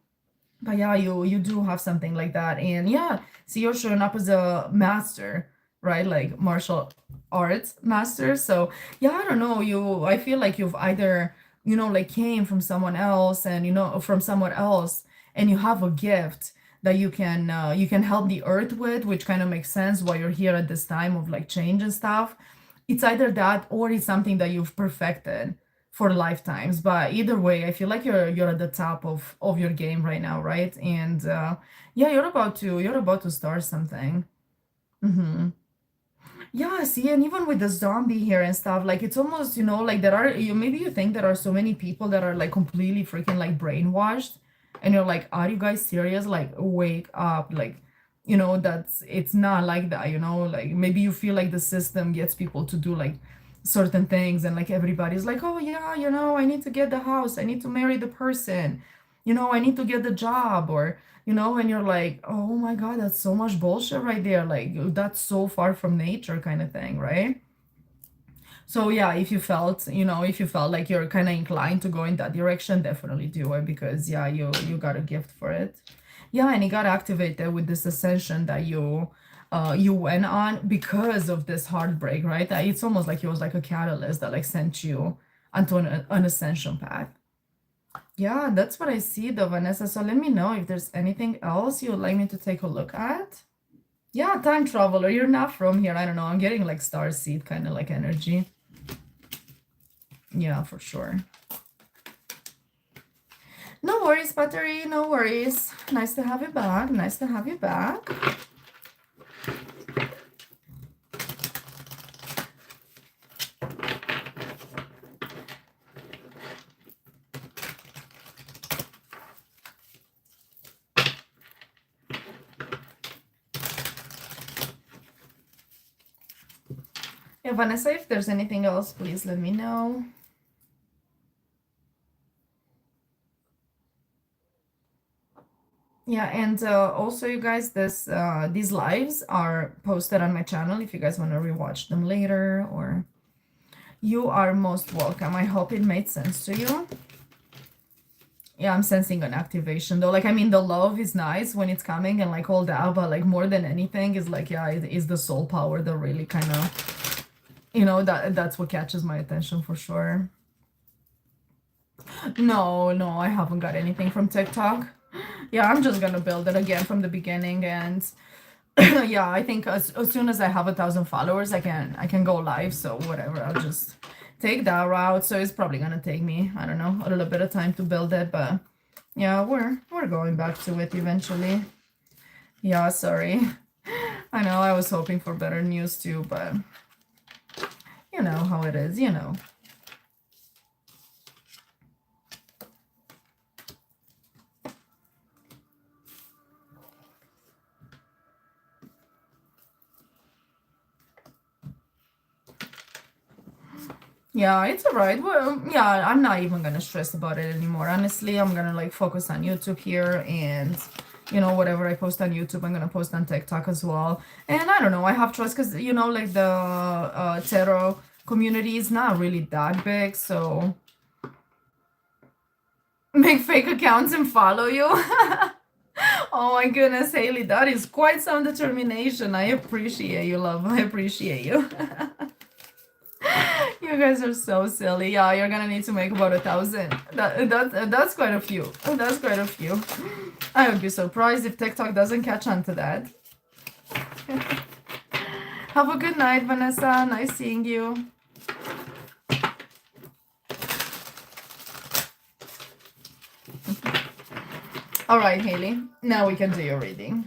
But yeah, you do have something like that. And yeah, see, you're showing up as a master, right? Like martial arts master. So yeah, I don't know, I feel like you've either, like came from someone else, and from somewhere else, and you have a gift that you can help the earth with, which kind of makes sense why you're here at this time of like change and stuff. It's either that or it's something that you've perfected for lifetimes. But either way, I feel like you're at the top of your game right now, right? And yeah, you're about to start something. Hmm. Yeah, see, and even with the zombie here and stuff, like it's almost, like there are you maybe you think there are so many people that are like completely freaking like brainwashed, and you're like, are you guys serious? Like, wake up, like, that's it's not like that, like maybe you feel like the system gets people to do like certain things, and like everybody's like, oh yeah, I need to get the house, I need to marry the person, I need to get the job, or and you're like, oh my God, that's so much bullshit right there. Like, that's so far from nature, kind of thing, right? So, yeah, if you felt like you're kind of inclined to go in that direction, definitely do it because, yeah, you got a gift for it. Yeah, and it got activated with this ascension that you went on because of this heartbreak, right? That it's almost like it was like a catalyst that like sent you onto an ascension path. Yeah, that's what I see though, Vanessa. So let me know if there's anything else you would like me to take a look at. Yeah, time traveler. You're not from here. I don't know. I'm getting like star seed kind of like energy. Yeah, for sure. No worries, Battery. No worries. Nice to have you back. Nice to have you back. Yeah, Vanessa, if there's anything else, please let me know. Yeah, and also you guys, these lives are posted on my channel if you guys want to rewatch them later, or you are most welcome. I hope it made sense to you. Yeah, I'm sensing an activation though. Like, I mean, the love is nice when it's coming and like all that, but like more than anything is like, yeah, it is the soul power that really kind of, that's what catches my attention for sure. No, no, I haven't got anything from TikTok. Yeah, I'm just gonna build it again from the beginning, and yeah, I think as soon as I have 1,000 followers, I can go live. So whatever, I'll just take that route. So it's probably gonna take me, I don't know, a little bit of time to build it, but yeah, we're going back to it eventually. Yeah, sorry. I know I was hoping for better news too, but you know how it is. Yeah, it's all right. Well, yeah, I'm not even gonna stress about it anymore. Honestly, I'm gonna like focus on YouTube here, and whatever I post on YouTube, I'm gonna post on TikTok as well. And I don't know, I have trust because like the tarot community is not really that big, so make fake accounts and follow you. Oh my goodness, Haley, that is quite some determination. I appreciate you, love. I appreciate you. You guys are so silly. Yeah, you're gonna need to make about 1,000. That's quite a few. That's quite a few. I would be surprised if TikTok doesn't catch on to that. Have a good night, Vanessa. Nice seeing you. All right, Haley. Now we can do your reading.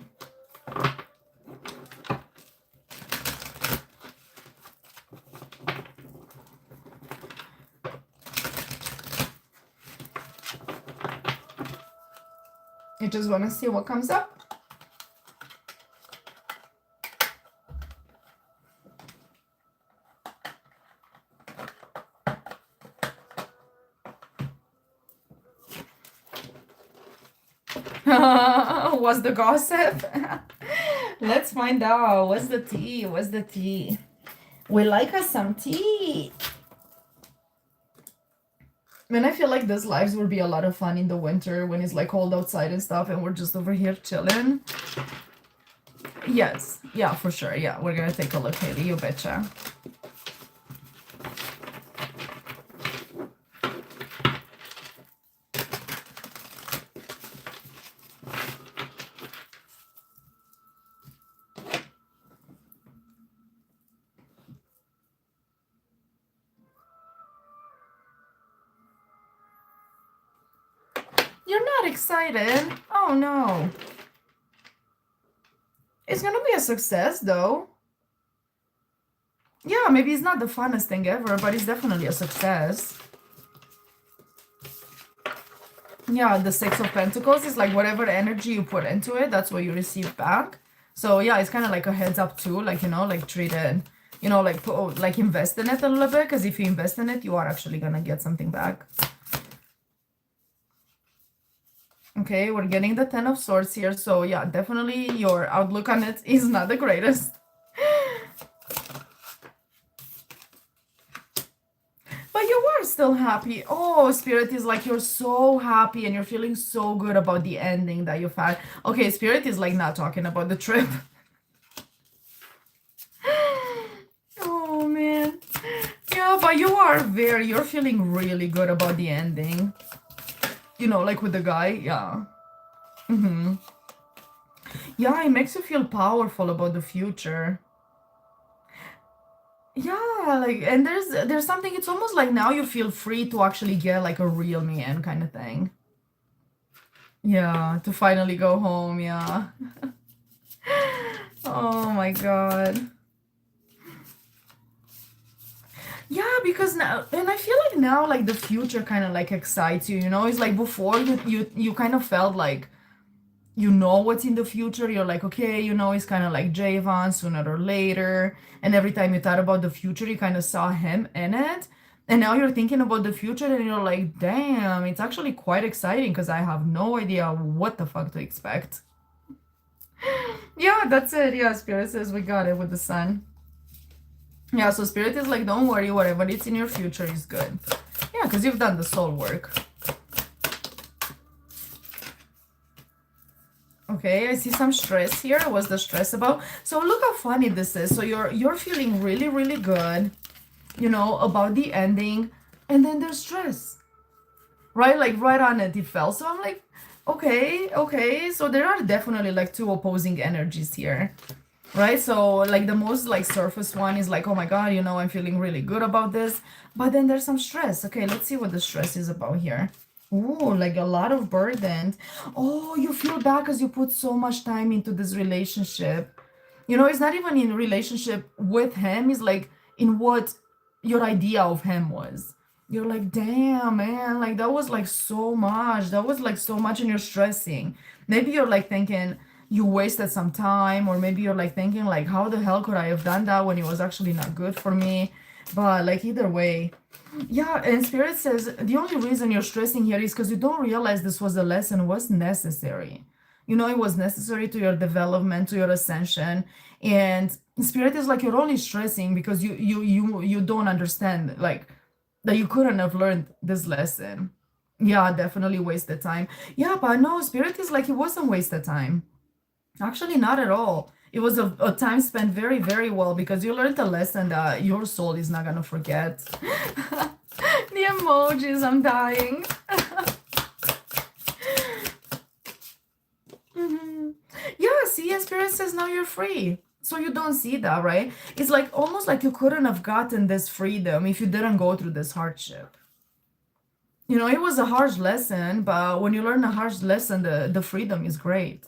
You just want to see what comes up? What's the gossip? Let's find out. What's the tea? What's the tea? We like us some tea. Man, I feel like this lives will be a lot of fun in the winter when it's like cold outside and stuff, and we're just over here chilling. Yes, yeah, for sure. Yeah, we're gonna take a look, Haley. You betcha. You're not excited? Oh no. It's gonna be a success though. Yeah, maybe it's not the funnest thing ever, but it's definitely a success. Yeah, the Six of Pentacles is like whatever energy you put into it, that's what you receive back. So yeah, it's kind of like a heads up too, like, you know, like treat it, you know, like put, like invest in it a little bit, because if you invest in it, you are actually gonna get something back. Okay, we're getting the Ten of Swords here, so yeah, definitely your outlook on it is not the greatest. But you are still happy. Oh, Spirit is like you're so happy and you're feeling so good about the ending that you've had. Okay, Spirit is like not talking about the trip. Oh, man. Yeah, but you're feeling really good about the ending. You know, like with the guy, yeah. Yeah, it makes you feel powerful about the future. Yeah, like, and there's something, it's almost like now you feel free to actually get like a real man kind of thing. Yeah, to finally go home, yeah. Oh my God. Yeah, because now, and I feel like now, like the future kind of like excites you, you know? It's like before you kind of felt like you know what's in the future. You're like, okay, you know, it's kind of like Javon sooner or later. And every time you thought about the future, you kind of saw him in it. And now you're thinking about the future and you're like, damn, it's actually quite exciting because I have no idea what the fuck to expect. Yeah, that's it. Yeah, Spirit says we got it with the sun. Yeah, so Spirit is like, don't worry, whatever it's in your future is good. Yeah, because you've done the soul work. Okay, I see some stress here. What's the stress about? So look how funny this is. So you're feeling really, really good, you know, about the ending, and then there's stress. Right? Like right on it, it fell. So I'm like, okay, okay. So there are definitely like two opposing energies here. Right? So like the most like surface one is like, oh my God, you know, I'm feeling really good about this. But then there's some stress. Okay, let's see what the stress is about here. Oh, like a lot of burden. Oh, you feel bad because you put so much time into this relationship. You know, it's not even in relationship with him, it's like in what your idea of him was. You're like, damn, man, like that was like so much. That was like so much and you're stressing. Maybe you're like thinking you wasted some time, or maybe you're like thinking like, how the hell could I have done that when it was actually not good for me? But like either way, yeah, and Spirit says the only reason you're stressing here is because you don't realize this was a lesson was necessary. You know, it was necessary to your development, to your ascension. And Spirit is like you're only stressing because you don't understand like that you couldn't have learned this lesson. Yeah, definitely wasted time. Yeah, but no, Spirit is like it wasn't wasted time. Actually, not at all. It was a time spent very, very well because you learned a lesson that your soul is not gonna forget. The emojis, I'm dying. Yeah, see, and Spirit says now you're free. So you don't see that, right? It's like almost like you couldn't have gotten this freedom if you didn't go through this hardship. You know, it was a harsh lesson, but when you learn a harsh lesson, the freedom is great.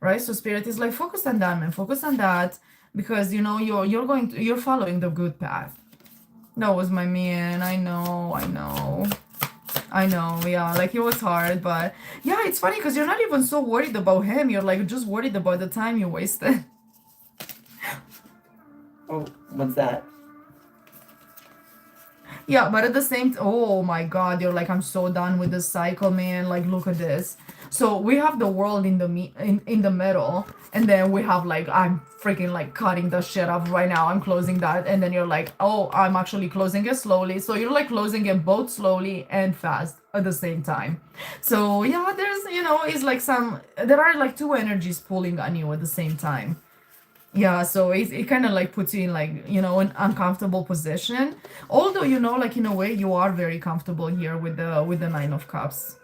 Right? So Spirit is like focus on that, man. Focus on that because you know you're following the good path. That was my man. I know, I know. I know, yeah, like it was hard, but yeah, it's funny because you're not even so worried about him. You're like just worried about the time you wasted. Oh, what's that? Yeah, but at the same oh my God, you're like, I'm so done with this cycle, man. Like, look at this. So we have the world in the in the middle, and then we have like I'm freaking like cutting the shit off right now. I'm closing that, and then you're like, oh, I'm actually closing it slowly. So you're like closing it both slowly and fast at the same time. So yeah, there's you know, it's like there are like two energies pulling on you at the same time. Yeah, so it kind of like puts you in like, you know, an uncomfortable position. Although, you know, like in a way you are very comfortable here with the Nine of Cups.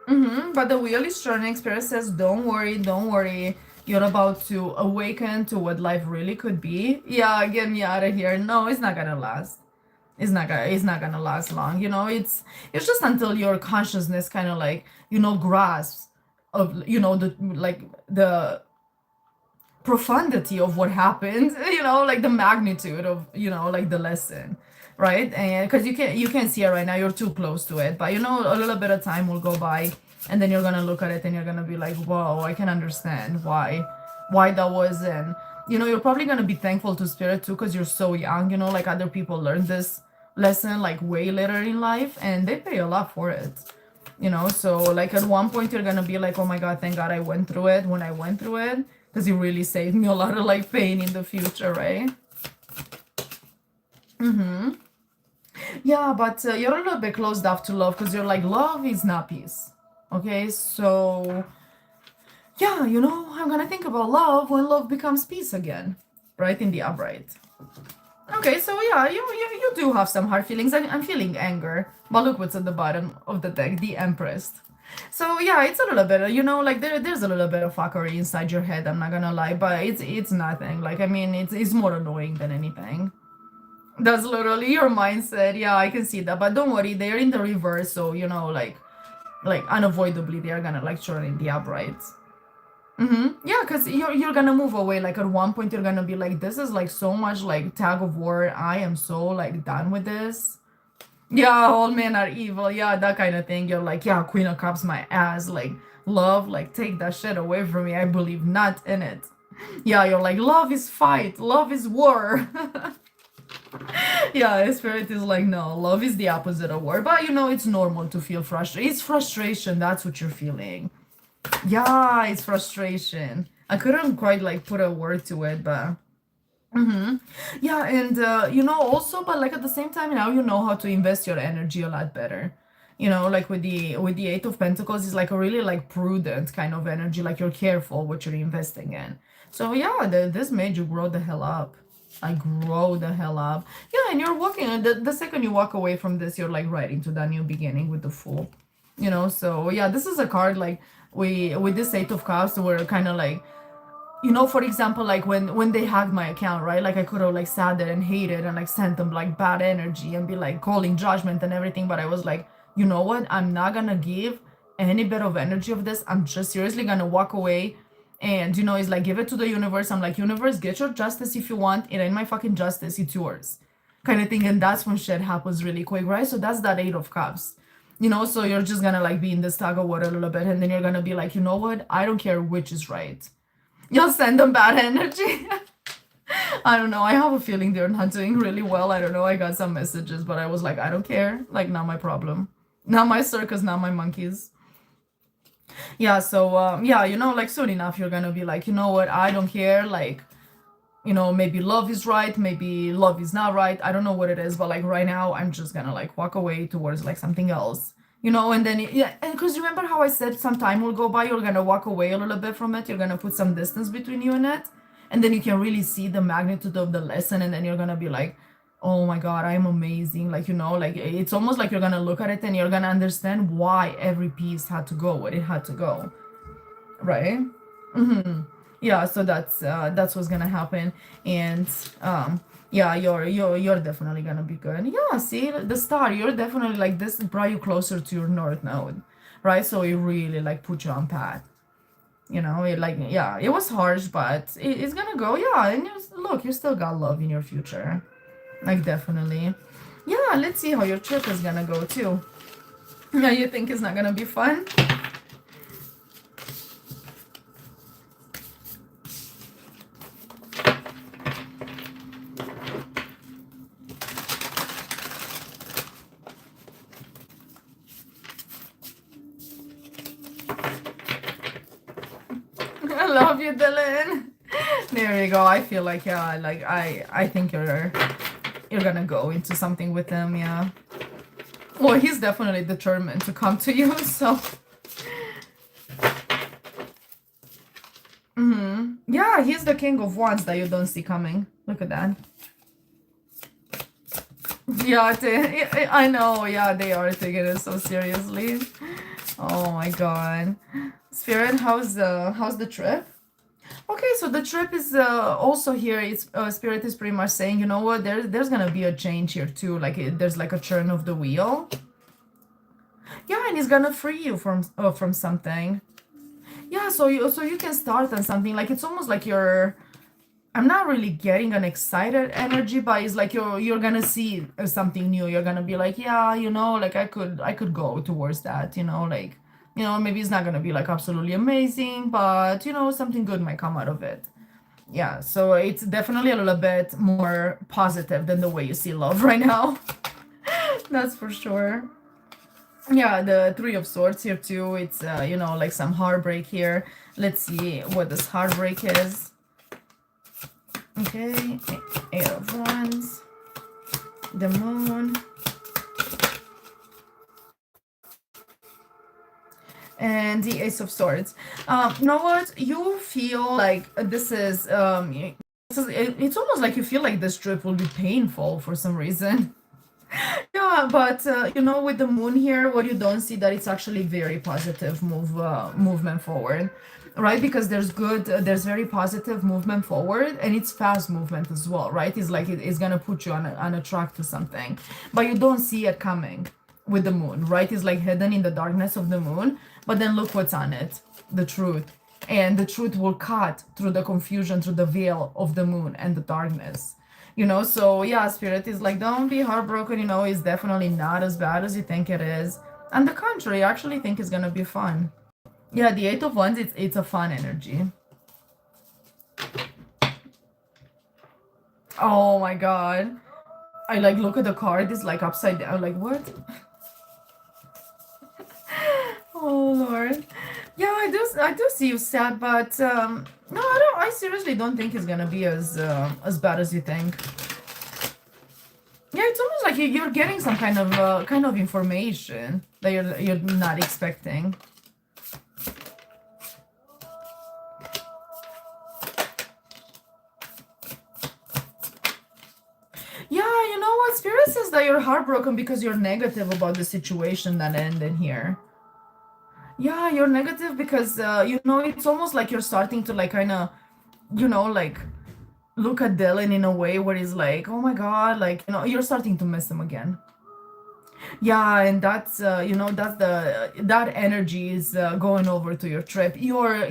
But the wheel is turning. Spirit says, don't worry, don't worry. You're about to awaken to what life really could be. Yeah, get me out of here. No, it's not gonna last. it's not gonna last long. It's just until your consciousness kind of like grasps of the profundity of what happened, like the magnitude of like the lesson, right? And because you can't see it right now, you're too close to it, but a little bit of time will go by, and then you're gonna look at it and you're gonna be like, whoa, I can understand why that was. And you're probably gonna be thankful to spirit too, because you're so young. Like other people learn this lesson like way later in life, and they pay a lot for it. So like at one point you're gonna be like, oh my god, thank god I went through it when I went through it, because it really saved me a lot of like pain in the future, right? Yeah, but you're a little bit closed off to love, because you're like, love is not peace. Okay, so yeah, I'm gonna think about love when love becomes peace again, right? In the upright. Okay, so yeah, you do have some hard feelings. I'm feeling anger, but look what's at the bottom of the deck, the Empress. So yeah, it's a little bit, like there's a little bit of fuckery inside your head. I'm not gonna lie, but it's nothing. Like, I mean, it's more annoying than anything. That's literally your mindset. Yeah, I can see that, but don't worry, they're in the reverse, so like unavoidably they are gonna like turn in the upright. Yeah, because you're gonna move away. Like at one point you're gonna be like, this is like so much like tag of war. I am so like done with this. Yeah, all men are evil. Yeah, that kind of thing. You're like, yeah, Queen of Cups my ass. Like, love, like take that shit away from me. I believe not in it. Yeah, you're like, love is fight, love is war. Yeah, spirit is like, no, love is the opposite of war. But it's normal to feel frustrated. It's frustration, that's what you're feeling. Yeah, it's frustration. I couldn't quite like put a word to it, but yeah, and also, but like at the same time, now you know how to invest your energy a lot better. Like with the Eight of Pentacles, is like a really like prudent kind of energy. Like you're careful what you're investing in. So yeah, this made you grow the hell up. Like grow the hell up. Yeah, and you're walking. The second you walk away from this, you're like right into that new beginning with the Fool. So yeah, this is a card like with this Eight of Cups, we're kind of like, for example, like when they hacked my account, right? Like I could have like sat there and hated and like sent them like bad energy and be like calling judgment and everything, but I was like, you know what? I'm not gonna give any bit of energy of this. I'm just seriously gonna walk away, and it's like give it to the universe. I'm like, universe, get your justice if you want. It ain't my fucking justice, it's yours, kind of thing. And that's when shit happens really quick, right? So that's that Eight of Cups. So you're just gonna like be in this tug of war a little bit, and then you're gonna be like, you know what? I don't care which is right. You'll send them bad energy. I don't know. I have a feeling they're not doing really well. I don't know. I got some messages, but I was like, I don't care. Like, not my problem. Not my circus, not my monkeys. Yeah, so, yeah, like soon enough, you're gonna be like, you know what? I don't care. Like, maybe love is right. Maybe love is not right. I don't know what it is, but like right now, I'm just gonna like walk away towards like something else. And then, yeah, and because remember how I said some time will go by, you're gonna walk away a little bit from it, you're gonna put some distance between you and it, and then you can really see the magnitude of the lesson, and then you're gonna be like, oh my god, I'm amazing. Like, like it's almost like you're gonna look at it and you're gonna understand why every piece had to go where it had to go, right? Yeah, so that's what's gonna happen. And yeah, you're definitely gonna be good. Yeah, see the star, you're definitely like, this brought you closer to your North Node, right? So it really like put you on path. It like, yeah, it was harsh, but it's gonna go. Yeah, and look, you still got love in your future, like definitely. Yeah, let's see how your trip is gonna go too. Yeah, you think it's not gonna be fun? I love you, Dylan. There you go. I feel like, yeah, like I think you're gonna go into something with him. Yeah. Well, he's definitely determined to come to you. So. Yeah, he's the King of Wands that you don't see coming. Look at that. Yeah, I know. Yeah, they are taking it so seriously. Oh my god. Spirit, how's the trip? Okay, so the trip is also here. It's Spirit is pretty much saying, you know what, there's gonna be a change here too. Like there's like a turn of the wheel. Yeah, and it's gonna free you from something. Yeah, so you can start on something. Like it's almost like you're. I'm not really getting an excited energy, but it's like you're gonna see something new. You're gonna be like, yeah, like I could go towards that. Like maybe it's not gonna be like absolutely amazing, but something good might come out of it. Yeah, so it's definitely a little bit more positive than the way you see love right now. That's for sure. Yeah, the Three of Swords here too. It's like some heartbreak here. Let's see what this heartbreak is. Okay, Eight of Wands, the Moon, and the Ace of Swords. You know what? You feel like this is it's almost like you feel like this trip will be painful for some reason. Yeah, but with the moon here, what you don't see that it's actually very positive movement forward, right? Because there's very positive movement forward, and it's fast movement as well, right? It's like it's gonna put you on a track to something, but you don't see it coming with the moon, right? It's like hidden in the darkness of the moon, but then look what's on it, the truth, and the truth will cut through the confusion, through the veil of the moon and the darkness. So yeah, Spirit is like, don't be heartbroken. It's definitely not as bad as you think it is. On the contrary, I actually think it's gonna be fun. Yeah, the Eight of Wands, it's a fun energy. Oh my god. I like look at the card, it's like upside down. Like, what? Oh Lord. Yeah, I do see you sad, but no, I seriously don't think it's gonna be as bad as you think. Yeah, it's almost like you're getting some kind of information that you're not expecting. Yeah, you know what? Spirit says that you're heartbroken because you're negative about the situation that ended here. Yeah, you're negative because it's almost like you're starting to like kind of, like look at Dylan in a way where he's like, oh my god, like you're starting to miss him again. Yeah, and that's that energy is going over to your trip. You're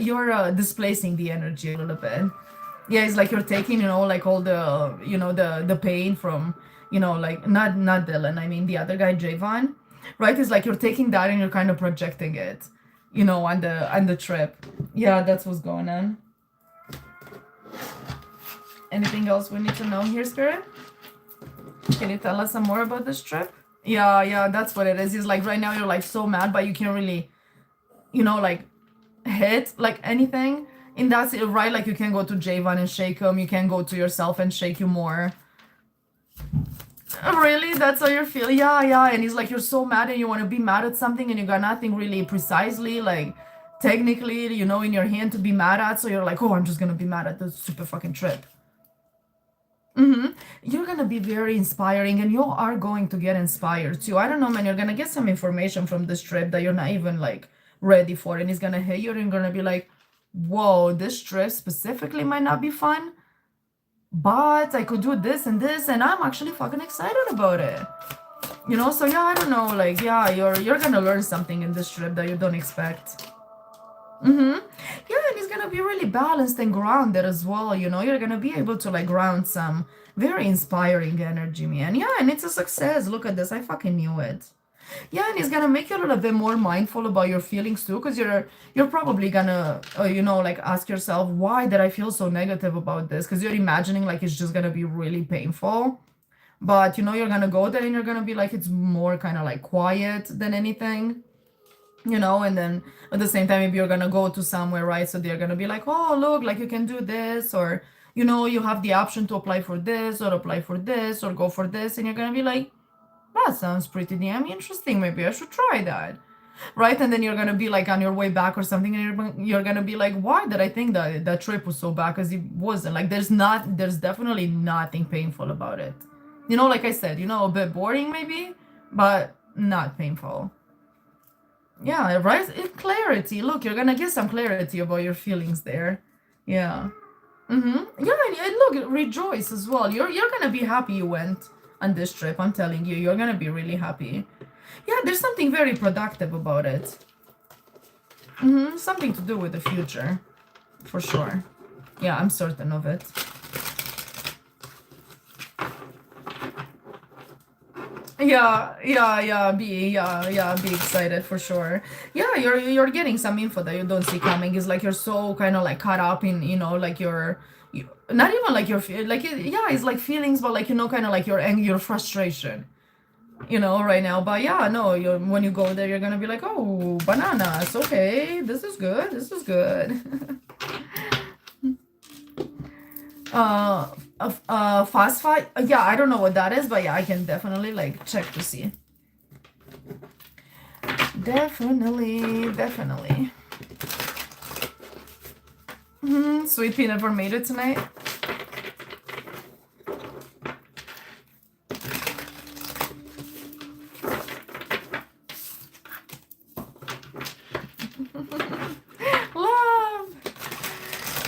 displacing the energy a little bit. Yeah, it's like you're taking like all the the pain from like not Dylan. I mean the other guy, Javon, right? It's like you're taking that and you're kind of projecting it, on the trip. Yeah, that's what's going on. Anything else we need to know here, Spirit? Can you tell us some more about this trip? Yeah, that's what it is. It's like right now you're like so mad, but you can't really, like hit like anything. And that's it, right? Like you can go to Javon and shake him. You can go to yourself and shake you more. Really? That's how you're feeling? Yeah. And he's like, you're so mad and you want to be mad at something and you got nothing really precisely, like technically, in your hand to be mad at. So you're like, oh, I'm just gonna be mad at this super fucking trip. You're gonna be very inspiring and you are going to get inspired too. I don't know, man, you're gonna get some information from this trip that you're not even like ready for, and it's gonna hit you and you're gonna be like, whoa, this trip specifically might not be fun, but I could do this and this, and I'm actually fucking excited about it. So yeah, I don't know, like, yeah, you're gonna learn something in this trip that you don't expect. Yeah, and it's gonna be really balanced and grounded as well. You're gonna be able to like ground some very inspiring energy, man. Yeah, and it's a success. Look at this. I fucking knew it. Yeah, and it's gonna make you a little bit more mindful about your feelings too, because you're probably gonna like ask yourself, why did I feel so negative about this? Because you're imagining like it's just gonna be really painful. But you're gonna go there and you're gonna be like, it's more kind of like quiet than anything. And then at the same time, maybe you're gonna go to somewhere, right? So they're gonna be like, oh, look, like you can do this, or you have the option to apply for this, or apply for this, or go for this, and you're gonna be like, that sounds pretty damn interesting. Maybe I should try that, right? And then you're gonna be like on your way back or something, and you're gonna be like, why did I think that trip was so bad? Because it wasn't. Like, there's definitely nothing painful about it. Like I said, a bit boring maybe, but not painful. Yeah, right? Clarity. Look, you're gonna get some clarity about your feelings there. Yeah. Yeah, and look, rejoice as well. You're gonna be happy you went on this trip. I'm telling you, you're gonna be really happy. Yeah, there's something very productive about it. Something to do with the future, for sure. Yeah, I'm certain of it. Be excited for sure. Yeah, you're getting some info that you don't see coming. It's like you're so kind of like caught up in, like not even like yeah, it's like feelings, but like kind of like your anger, your frustration, right now. But yeah, no, when you go there, you're gonna be like, oh, bananas. Okay, this is good. This is good. Fast fight. Yeah, I don't know what that is, but yeah, I can definitely like check to see. Definitely. Sweet Pea never made it tonight.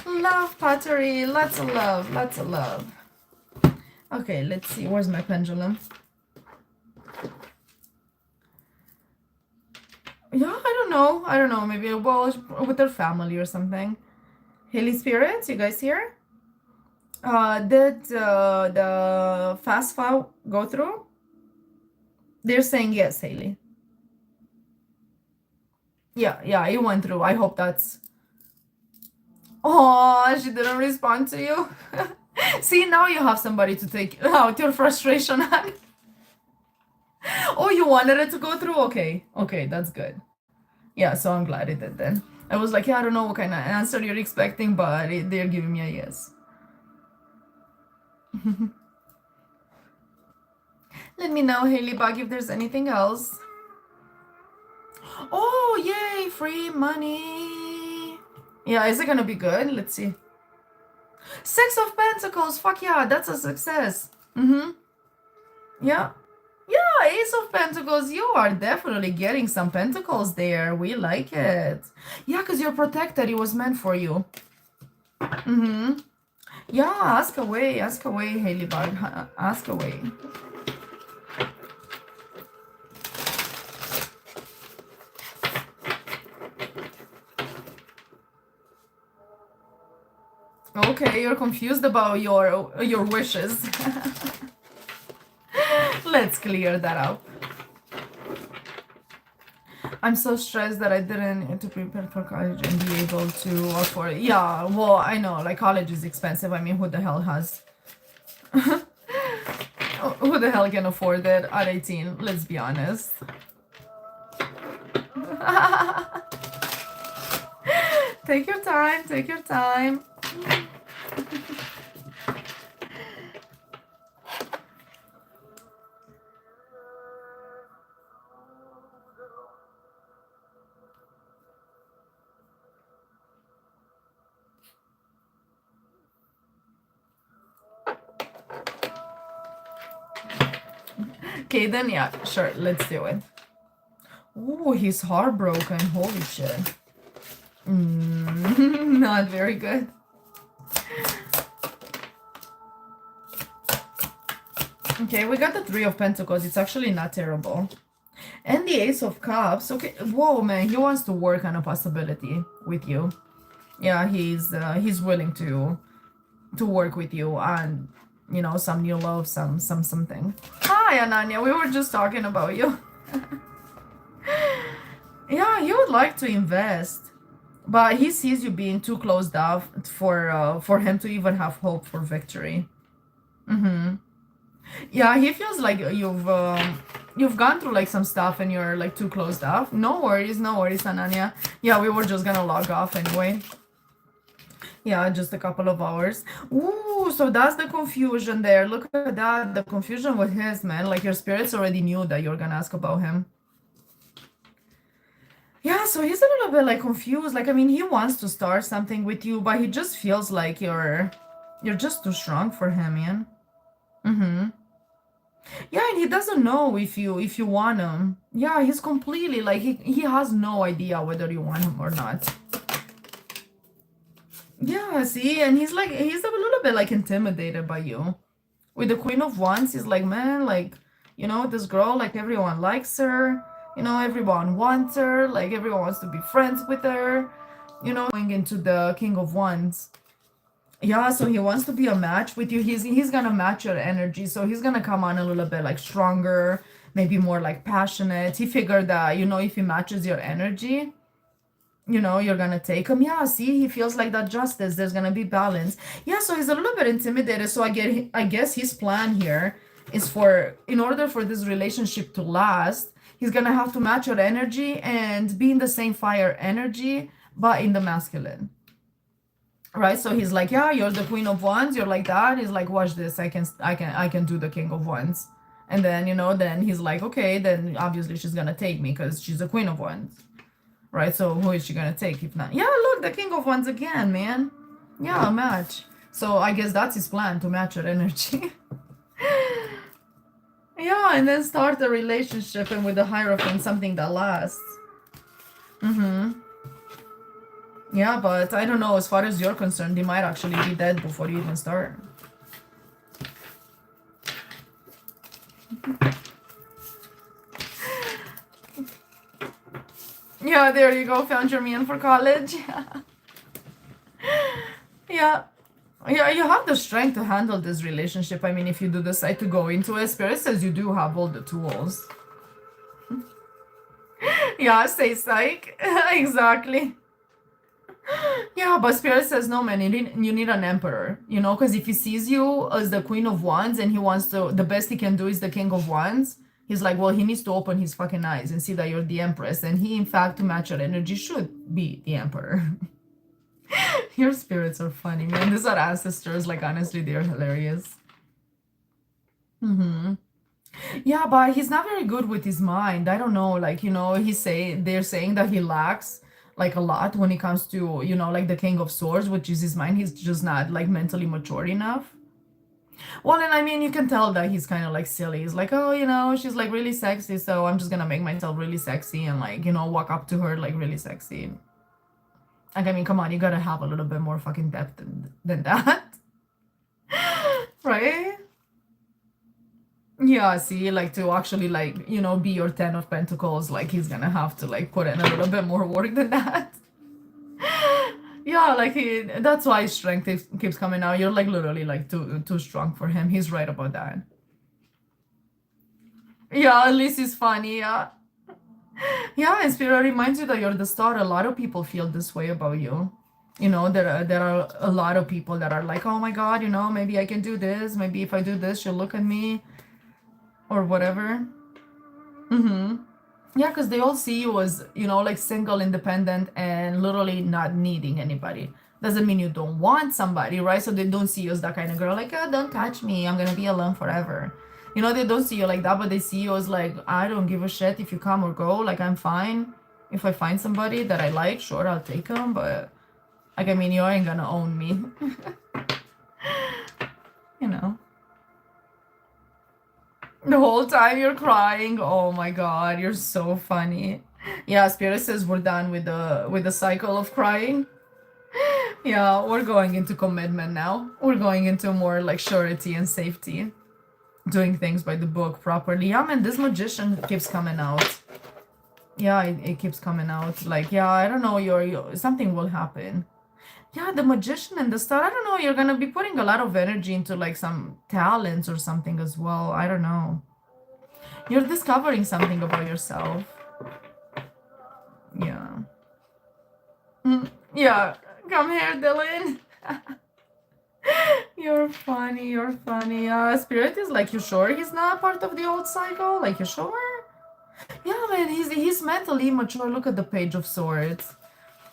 Love pottery, lots of love. Okay, let's see. Where's my pendulum? Yeah, I don't know. Maybe well with their family or something. Holy Spirits, you guys here? Did the fast file go through? They're saying yes, Haley. Yeah, it went through. I hope that's. Oh, she didn't respond to you. See, now you have somebody to take out your frustration on. Oh, you wanted it to go through? Okay, that's good. Yeah, so I'm glad it did then. I was like, yeah, I don't know what kind of answer you're expecting, but they're giving me a yes. Let me know, Haley Bug, if there's anything else. Oh, yay, free money. Yeah, is it gonna be good? Let's see. Six of Pentacles, fuck yeah, that's a success. Yeah. Yeah, Ace of Pentacles, you are definitely getting some pentacles there. We like it. Yeah, because you're protected. It was meant for you. Yeah, ask away, Haley Bug. Ask away. Okay, you're confused about your wishes. Let's clear that up. I'm so stressed that I didn't to prepare for college and be able to afford it. Yeah, well, I know, like college is expensive. I mean, who the hell has? Who the hell can afford it at 18? Let's be honest. Take your time. Okay, then yeah, sure, let's do it. Oh, he's heartbroken. Holy shit. Not very good. Okay, we got the Three of Pentacles. It's actually not terrible. And the Ace of Cups. Okay, whoa, man, he wants to work on a possibility with you. Yeah, he's willing to work with you on, some new love, something. Hi, Ananya. We were just talking about you. Yeah, he would like to invest, but he sees you being too closed off for him to even have hope for victory. Yeah, he feels like you've gone through like some stuff and you're like too closed off. No worries, Ananya. Yeah, we were just gonna log off anyway. Yeah, just a couple of hours. Ooh, so that's the confusion there. Look at that, the confusion with his, man. Like your spirits already knew that you're gonna ask about him. Yeah, so he's a little bit like confused. Like, I mean, he wants to start something with you, but he just feels like you're just too strong for him, man. Yeah, and he doesn't know if you want him. Yeah, he's completely like he has no idea whether you want him or not. Yeah, Yeah, see, and he's a little bit like intimidated by you. With the Queen of Wands, he's like, man, like, this girl, like everyone likes her, everyone wants her, like everyone wants to be friends with her, going into the King of Wands. Yeah, so he wants to be a match with you. He's gonna match your energy, so he's gonna come on a little bit like stronger, maybe more like passionate. He figured that, if he matches your energy, you're gonna take him. Yeah, see, he feels like that justice. There's gonna be balance. Yeah, so he's a little bit intimidated. So I guess his plan here is in order for this relationship to last, he's gonna have to match your energy and be in the same fire energy, but in the masculine. Right? So he's like, yeah, you're the Queen of Wands. You're like that. He's like, watch this. I can do the King of Wands. And then, then he's like, okay, then obviously she's gonna take me because she's the Queen of Wands. Right, so who is she gonna take if not? Yeah, look, the King of Wands again, man. Yeah, a match. So I guess that's his plan, to match her energy. Yeah, and then start a relationship, and with the Hierophant, something that lasts. Yeah, but I don't know, as far as you're concerned, they might actually be dead before you even start. Yeah, there you go. Found your man for college. Yeah. Yeah, you have the strength to handle this relationship. I mean, if you do decide to go into it, Spirit says you do have all the tools. Yeah, stay psych. Exactly. Yeah, but Spirit says, no, man, you need an emperor, because if he sees you as the Queen of Wands and he wants to, the best he can do is the King of Wands, he's like, well, he needs to open his fucking eyes and see that you're the Empress. And he, in fact, to match your energy, should be the Emperor. Your spirits are funny, man. These are ancestors. Like, honestly, they're hilarious. Yeah, but he's not very good with his mind. I don't know. Like, they're saying that he lacks like a lot when it comes to, like the King of Swords, which is his mind. He's just not like mentally mature enough. Well, and I mean, you can tell that he's kind of like silly. He's like, oh, she's like really sexy, so I'm just gonna make myself really sexy and like, walk up to her like really sexy. Like, I mean, come on, you gotta have a little bit more fucking depth than that. Right? Yeah, see, like to actually like, be your 10 of Pentacles, like he's gonna have to like put in a little bit more work than that. Yeah, like that's why his strength keeps coming out. You're like literally like too strong for him. He's right about that. Yeah, at least he's funny, yeah. Yeah, and Spirit reminds you that you're the star. A lot of people feel this way about you. There are a lot of people that are like, oh my God, maybe I can do this. Maybe if I do this, she'll look at me. Or whatever. Yeah, because they all see you as, like single, independent, and literally not needing anybody. Doesn't mean you don't want somebody, right? So they don't see you as that kind of girl, like, oh, don't touch me. I'm going to be alone forever. They don't see you like that, but they see you as like, I don't give a shit if you come or go. Like, I'm fine. If I find somebody that I like, sure, I'll take them. But, like, I mean, you ain't going to own me. The whole time you're crying. Oh my God, you're so funny. Yeah, Spirit says we're done with the cycle of crying. Yeah, we're going into commitment now. We're going into more like surety and safety. Doing things by the book properly. Yeah, man, this Magician keeps coming out. Yeah, it keeps coming out. Like, yeah, I don't know, something will happen. Yeah, the Magician and the Star, I don't know, you're gonna be putting a lot of energy into like some talents or something as well. I don't know. You're discovering something about yourself. Yeah. Yeah, come here, Dylan. You're funny, you're funny. Spirit is like, you sure he's not part of the old cycle? Like, you sure? Yeah, man, he's mentally immature. Look at the Page of Swords.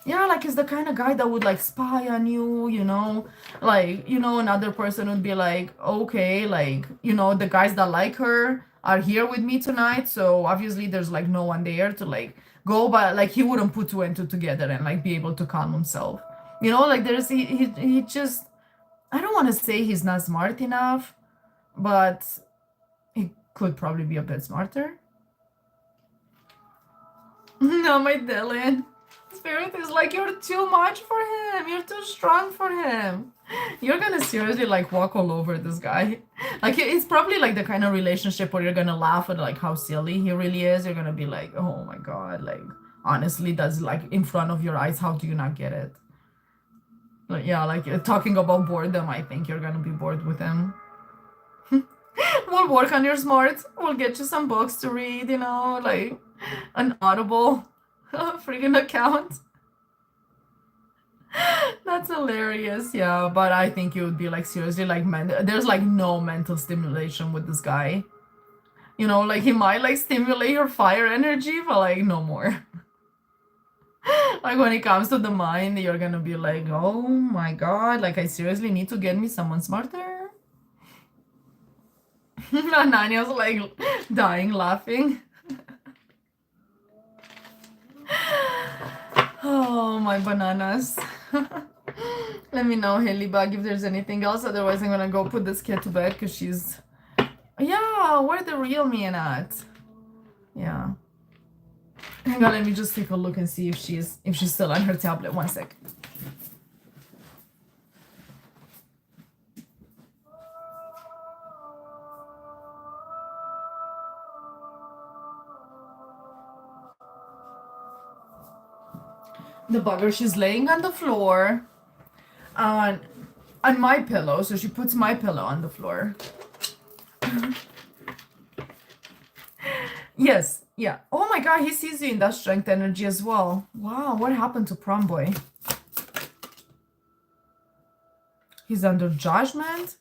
Yeah, like he's the kind of guy that would like spy on you, like, another person would be like, okay, like, the guys that like her are here with me tonight, so obviously there's like no one there to like go, but like he wouldn't put two and two together and like be able to calm himself. Like there's he just, I don't want to say he's not smart enough, but he could probably be a bit smarter. No, my Dylan. Spirit is like, you're too much for him. You're too strong for him. You're gonna seriously like walk all over this guy. Like it's probably like the kind of relationship where you're gonna laugh at like how silly he really is. You're gonna be like, oh my god, like honestly, that's like in front of your eyes. How do you not get it? Like yeah, like talking about boredom, I think you're gonna be bored with him. We'll work on your smarts. We'll get you some books to read, you know, like an Audible freaking account. That's hilarious, yeah. But I think you would be like seriously like there's like no mental stimulation with this guy. You know, like he might like stimulate your fire energy, but like no more. Like when it comes to the mind, you're gonna be like, oh my god, like I seriously need to get me someone smarter. Anania's like dying laughing. Oh my bananas. Let me know, Haley-bug, if there's anything else. Otherwise, I'm gonna go put this kid to bed because she's... Yeah, where the real me at? Yeah. Hang on, let me just take a look and see if she's still on her tablet. One sec. The bugger, she's laying on the floor on my pillow, so she puts my pillow on the floor. Yes, yeah. Oh my god, he sees you in that strength energy as well. Wow, what happened to Prom Boy? He's under judgment?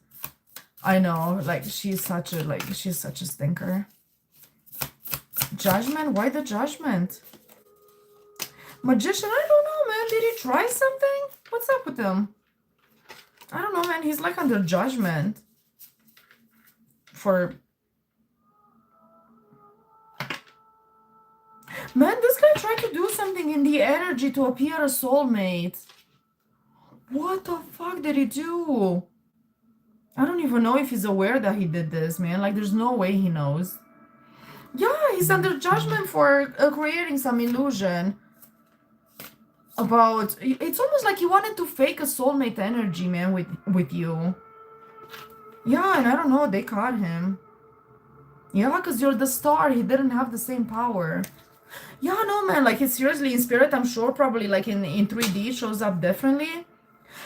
I know, like she's such a stinker. Judgment? Why the judgment? Magician, I don't know, man. Did he try something? What's up with him? I don't know, man. He's like under judgment. For... Man, this guy tried to do something in the energy to appear a soulmate. What the fuck did he do? I don't even know if he's aware that he did this, man. Like, there's no way he knows. Yeah, he's under judgment for creating some illusion. About... It's almost like he wanted to fake a soulmate energy, man, with you. Yeah, and I don't know, they caught him. Yeah, because you're the star. He didn't have the same power. Yeah, no, man, like, it's seriously in spirit, I'm sure, probably, like, in 3D shows up differently.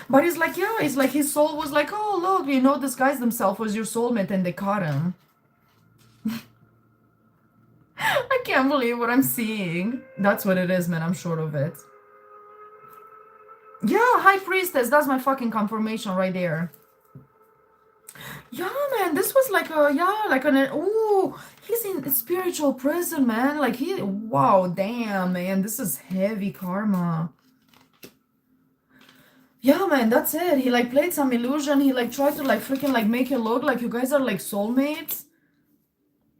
But it's like, yeah, it's like his soul was like, oh, look, you know, disguised himself as your soulmate, and they caught him. I can't believe what I'm seeing. That's what it is, man, I'm sure of it. Yeah, High Priestess, that's my fucking confirmation right there. Yeah, man, this was like a, yeah, like an, ooh, he's in spiritual prison, man. Like, wow, damn, man, this is heavy karma. Yeah, man, that's it. He, like, played some illusion. He, like, tried to, like, freaking, like, make it look like you guys are, like, soulmates.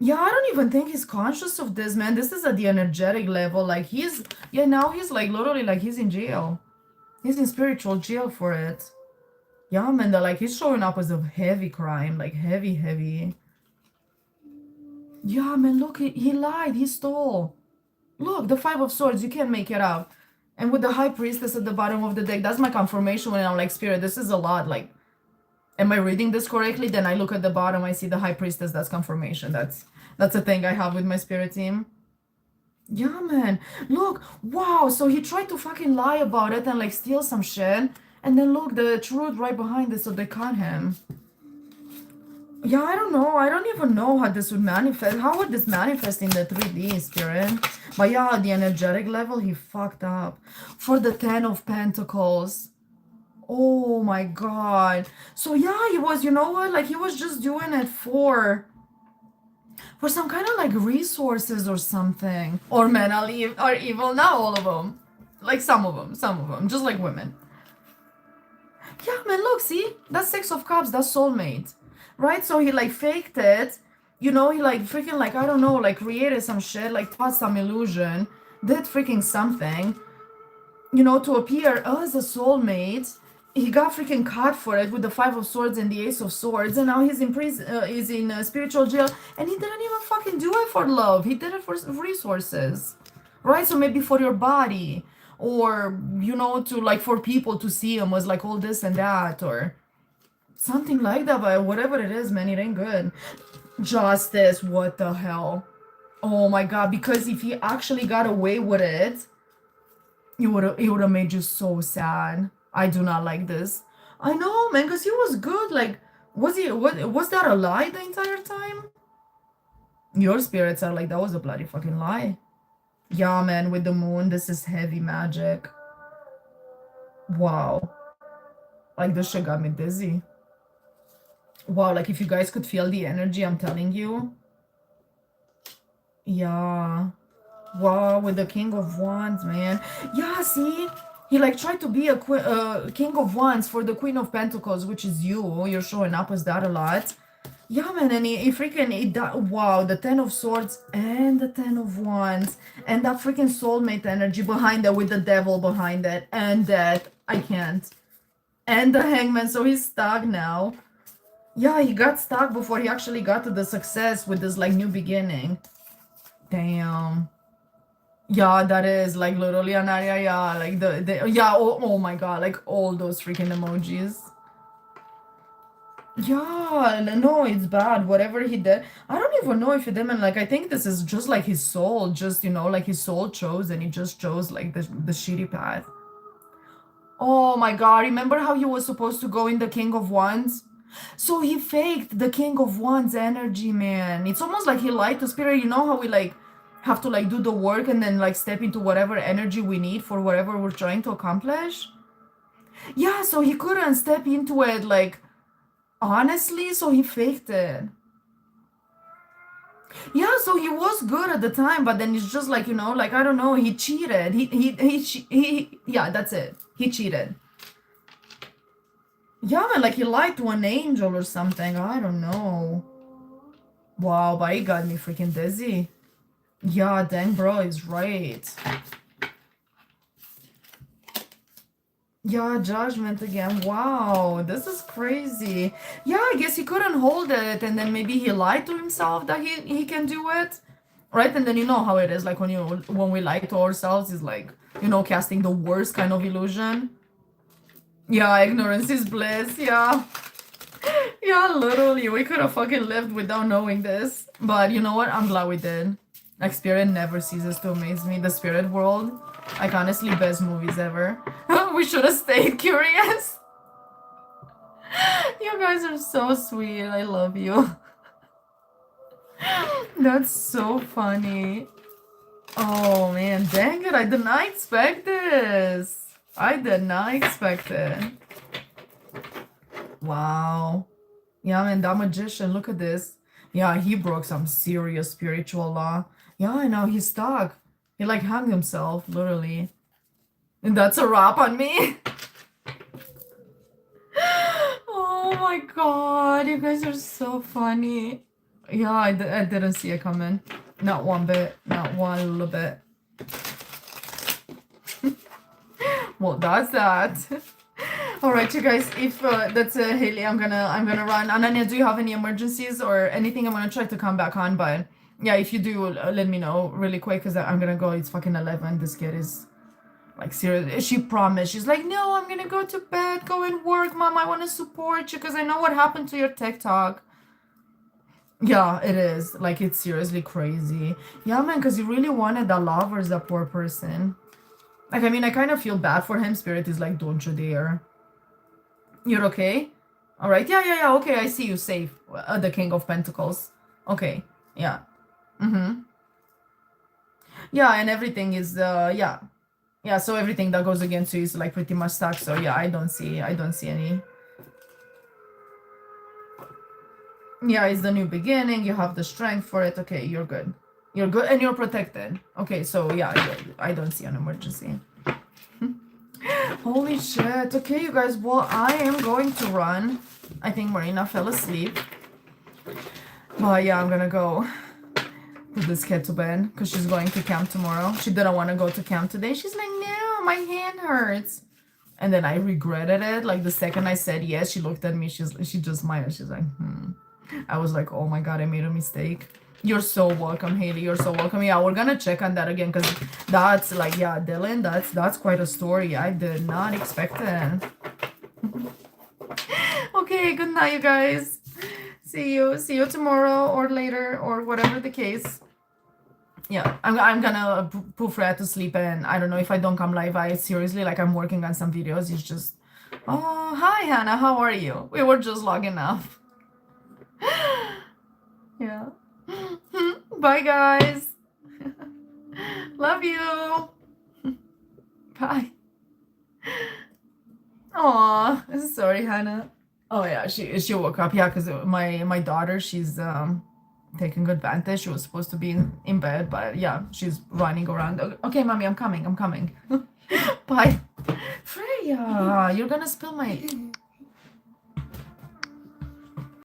Yeah, I don't even think he's conscious of this, man. This is at the energetic level. Like, he's, yeah, now he's, like, literally, like, he's in jail. He's in spiritual jail for it. Yeah, man, like, he's showing up as a heavy crime. Like, heavy. Yeah, man, look, he lied. He stole. Look, the Five of Swords. You can't make it up. And with the High Priestess at the bottom of the deck, that's my confirmation when I'm like, Spirit, this is a lot. Like, am I reading this correctly? Then I look at the bottom, I see the High Priestess. That's confirmation. That's a thing I have with my spirit team. Yeah, man. Look, wow. So he tried to fucking lie about it and like steal some shit. And then look, the truth right behind it, so they caught him. Yeah, I don't know. I don't even know how this would manifest. How would this manifest in the 3D, Spirit? But yeah, at the energetic level, he fucked up. For the 10 of Pentacles. Oh my god. So yeah, he was, you know what? Like, he was just doing it for some kind of like resources or something. Or men are evil. Not all of them. Like some of them. Just like women. Yeah, man, look, see? That's Six of Cups. That's soulmate. Right? So he like faked it. You know, he like freaking like, I don't know, like created some shit, like taught some illusion, did freaking something, you know, to appear as a soulmate. He got freaking caught for it with the Five of Swords and the Ace of Swords, and now he's in prison, he's in spiritual jail, and he didn't even fucking do it for love. He did it for resources, right? So maybe for your body, or you know, to like for people to see him was like all this and that, or something like that. But whatever it is, man, it ain't good. Justice, what the hell? Oh my god, because if he actually got away with it, it would have made you so sad. I do not like this. I know, man, because he was good. Like, was that a lie the entire time? Your spirits are like, that was a bloody fucking lie. Yeah, man, with the moon, this is heavy magic. Wow. Like, this shit got me dizzy. Wow, like if you guys could feel the energy, I'm telling you. Yeah. Wow, with the King of Wands, man. Yeah, see? He like tried to be a King of Wands for the Queen of Pentacles, which is you. You're showing up as that a lot. Yeah, man, and he freaking, wow, the Ten of Swords and the Ten of Wands. And that freaking soulmate energy behind it with the devil behind it. And that, I can't. And the Hangman, so he's stuck now. Yeah, he got stuck before he actually got to the success with this like new beginning. Damn. Yeah, that is like literally an area, yeah, like yeah, oh my god, like all those freaking emojis. Yeah, no, it's bad. Whatever he did, I don't even know if he did, and like I think this is just like his soul, just you know, like his soul chose, and he just chose like the shitty path. Oh my god, remember how he was supposed to go in the King of Wands? So he faked the King of Wands energy, man. It's almost like he lied to spirit. You know how we like have to like do the work and then like step into whatever energy we need for whatever we're trying to accomplish? Yeah, so he couldn't step into it like honestly, so he faked it. Yeah, so he was good at the time, but then it's just like, you know, like I don't know, he cheated. Yeah, that's it. He cheated. Yeah, man, like he lied to an angel or something. I don't know. Wow, but he got me freaking dizzy. Yeah, dang, bro is right. Yeah, judgment again. Wow, this is crazy. Yeah, I guess he couldn't hold it, and then maybe he lied to himself that he can do it, right? And then you know how it is, like when we lie to ourselves, is like, you know, casting the worst kind of illusion. Yeah, ignorance is bliss. Yeah. Yeah, literally, we could have fucking lived without knowing this. But you know what? I'm glad we did. Like, Spirit never ceases to amaze me. The Spirit world, like, honestly, best movies ever. We should have stayed curious. You guys are so sweet. I love you. That's so funny. Oh, man. Dang it. I did not expect this. I did not expect it. Wow. Yeah, man, that magician, look at this. Yeah, he broke some serious spiritual law. Yeah, I know, he's stuck. He like hung himself, literally. And that's a wrap on me. Oh my god, you guys are so funny. Yeah, I didn't see it coming. Not one bit, not one little bit. Well, that's that. All right, you guys. If that's Haley, I'm gonna run. Ananya, do you have any emergencies or anything? I'm gonna try to come back on, but yeah, if you do, let me know really quick because I'm gonna go. It's fucking 11. This kid is like serious. She promised. She's like, no, I'm gonna go to bed, go and work, mom. I want to support you because I know what happened to your TikTok. Yeah, it is. Like, it's seriously crazy. Yeah, man, because he really wanted that lovers, that poor person. Like, I mean, I kind of feel bad for him. Spirit is like, don't you dare. You're okay? All right. Yeah. Okay, I see you safe. The King of Pentacles. Okay. Yeah. Mm-hmm. Yeah, and everything is, yeah. Yeah, so everything that goes against you is like pretty much stuck. So yeah, I don't see any. Yeah, it's the new beginning. You have the strength for it. Okay, you're good. You're good and you're protected. Okay, so yeah, I don't see an emergency. Holy shit. Okay, you guys, well, I am going to run. I think Marina fell asleep. But yeah, I'm gonna go put this kid to bed because she's going to camp tomorrow. She didn't want to go to camp today. She's like, no, my hand hurts. And then I regretted it. Like the second I said yes, she looked at me. She just smiled. She's like, I was like, oh my god, I made a mistake. You're so welcome, Haley. You're so welcome. Yeah, we're gonna check on that again because that's like, yeah, Dylan, that's quite a story. I did not expect it. Okay, good night, you guys. See you tomorrow or later or whatever the case. Yeah, I'm gonna put Freya to sleep, and I don't know if I don't come live. I seriously, like, I'm working on some videos. It's just, oh, hi Hannah, how are you? We were just logging off. Yeah. Bye guys. Love you. Bye. Aw, sorry, Hannah. Oh yeah, she woke up. Yeah, because my daughter, she's taking advantage. She was supposed to be in bed, but yeah, she's running around. Okay, mommy, I'm coming. Bye. Freya, you're gonna spill my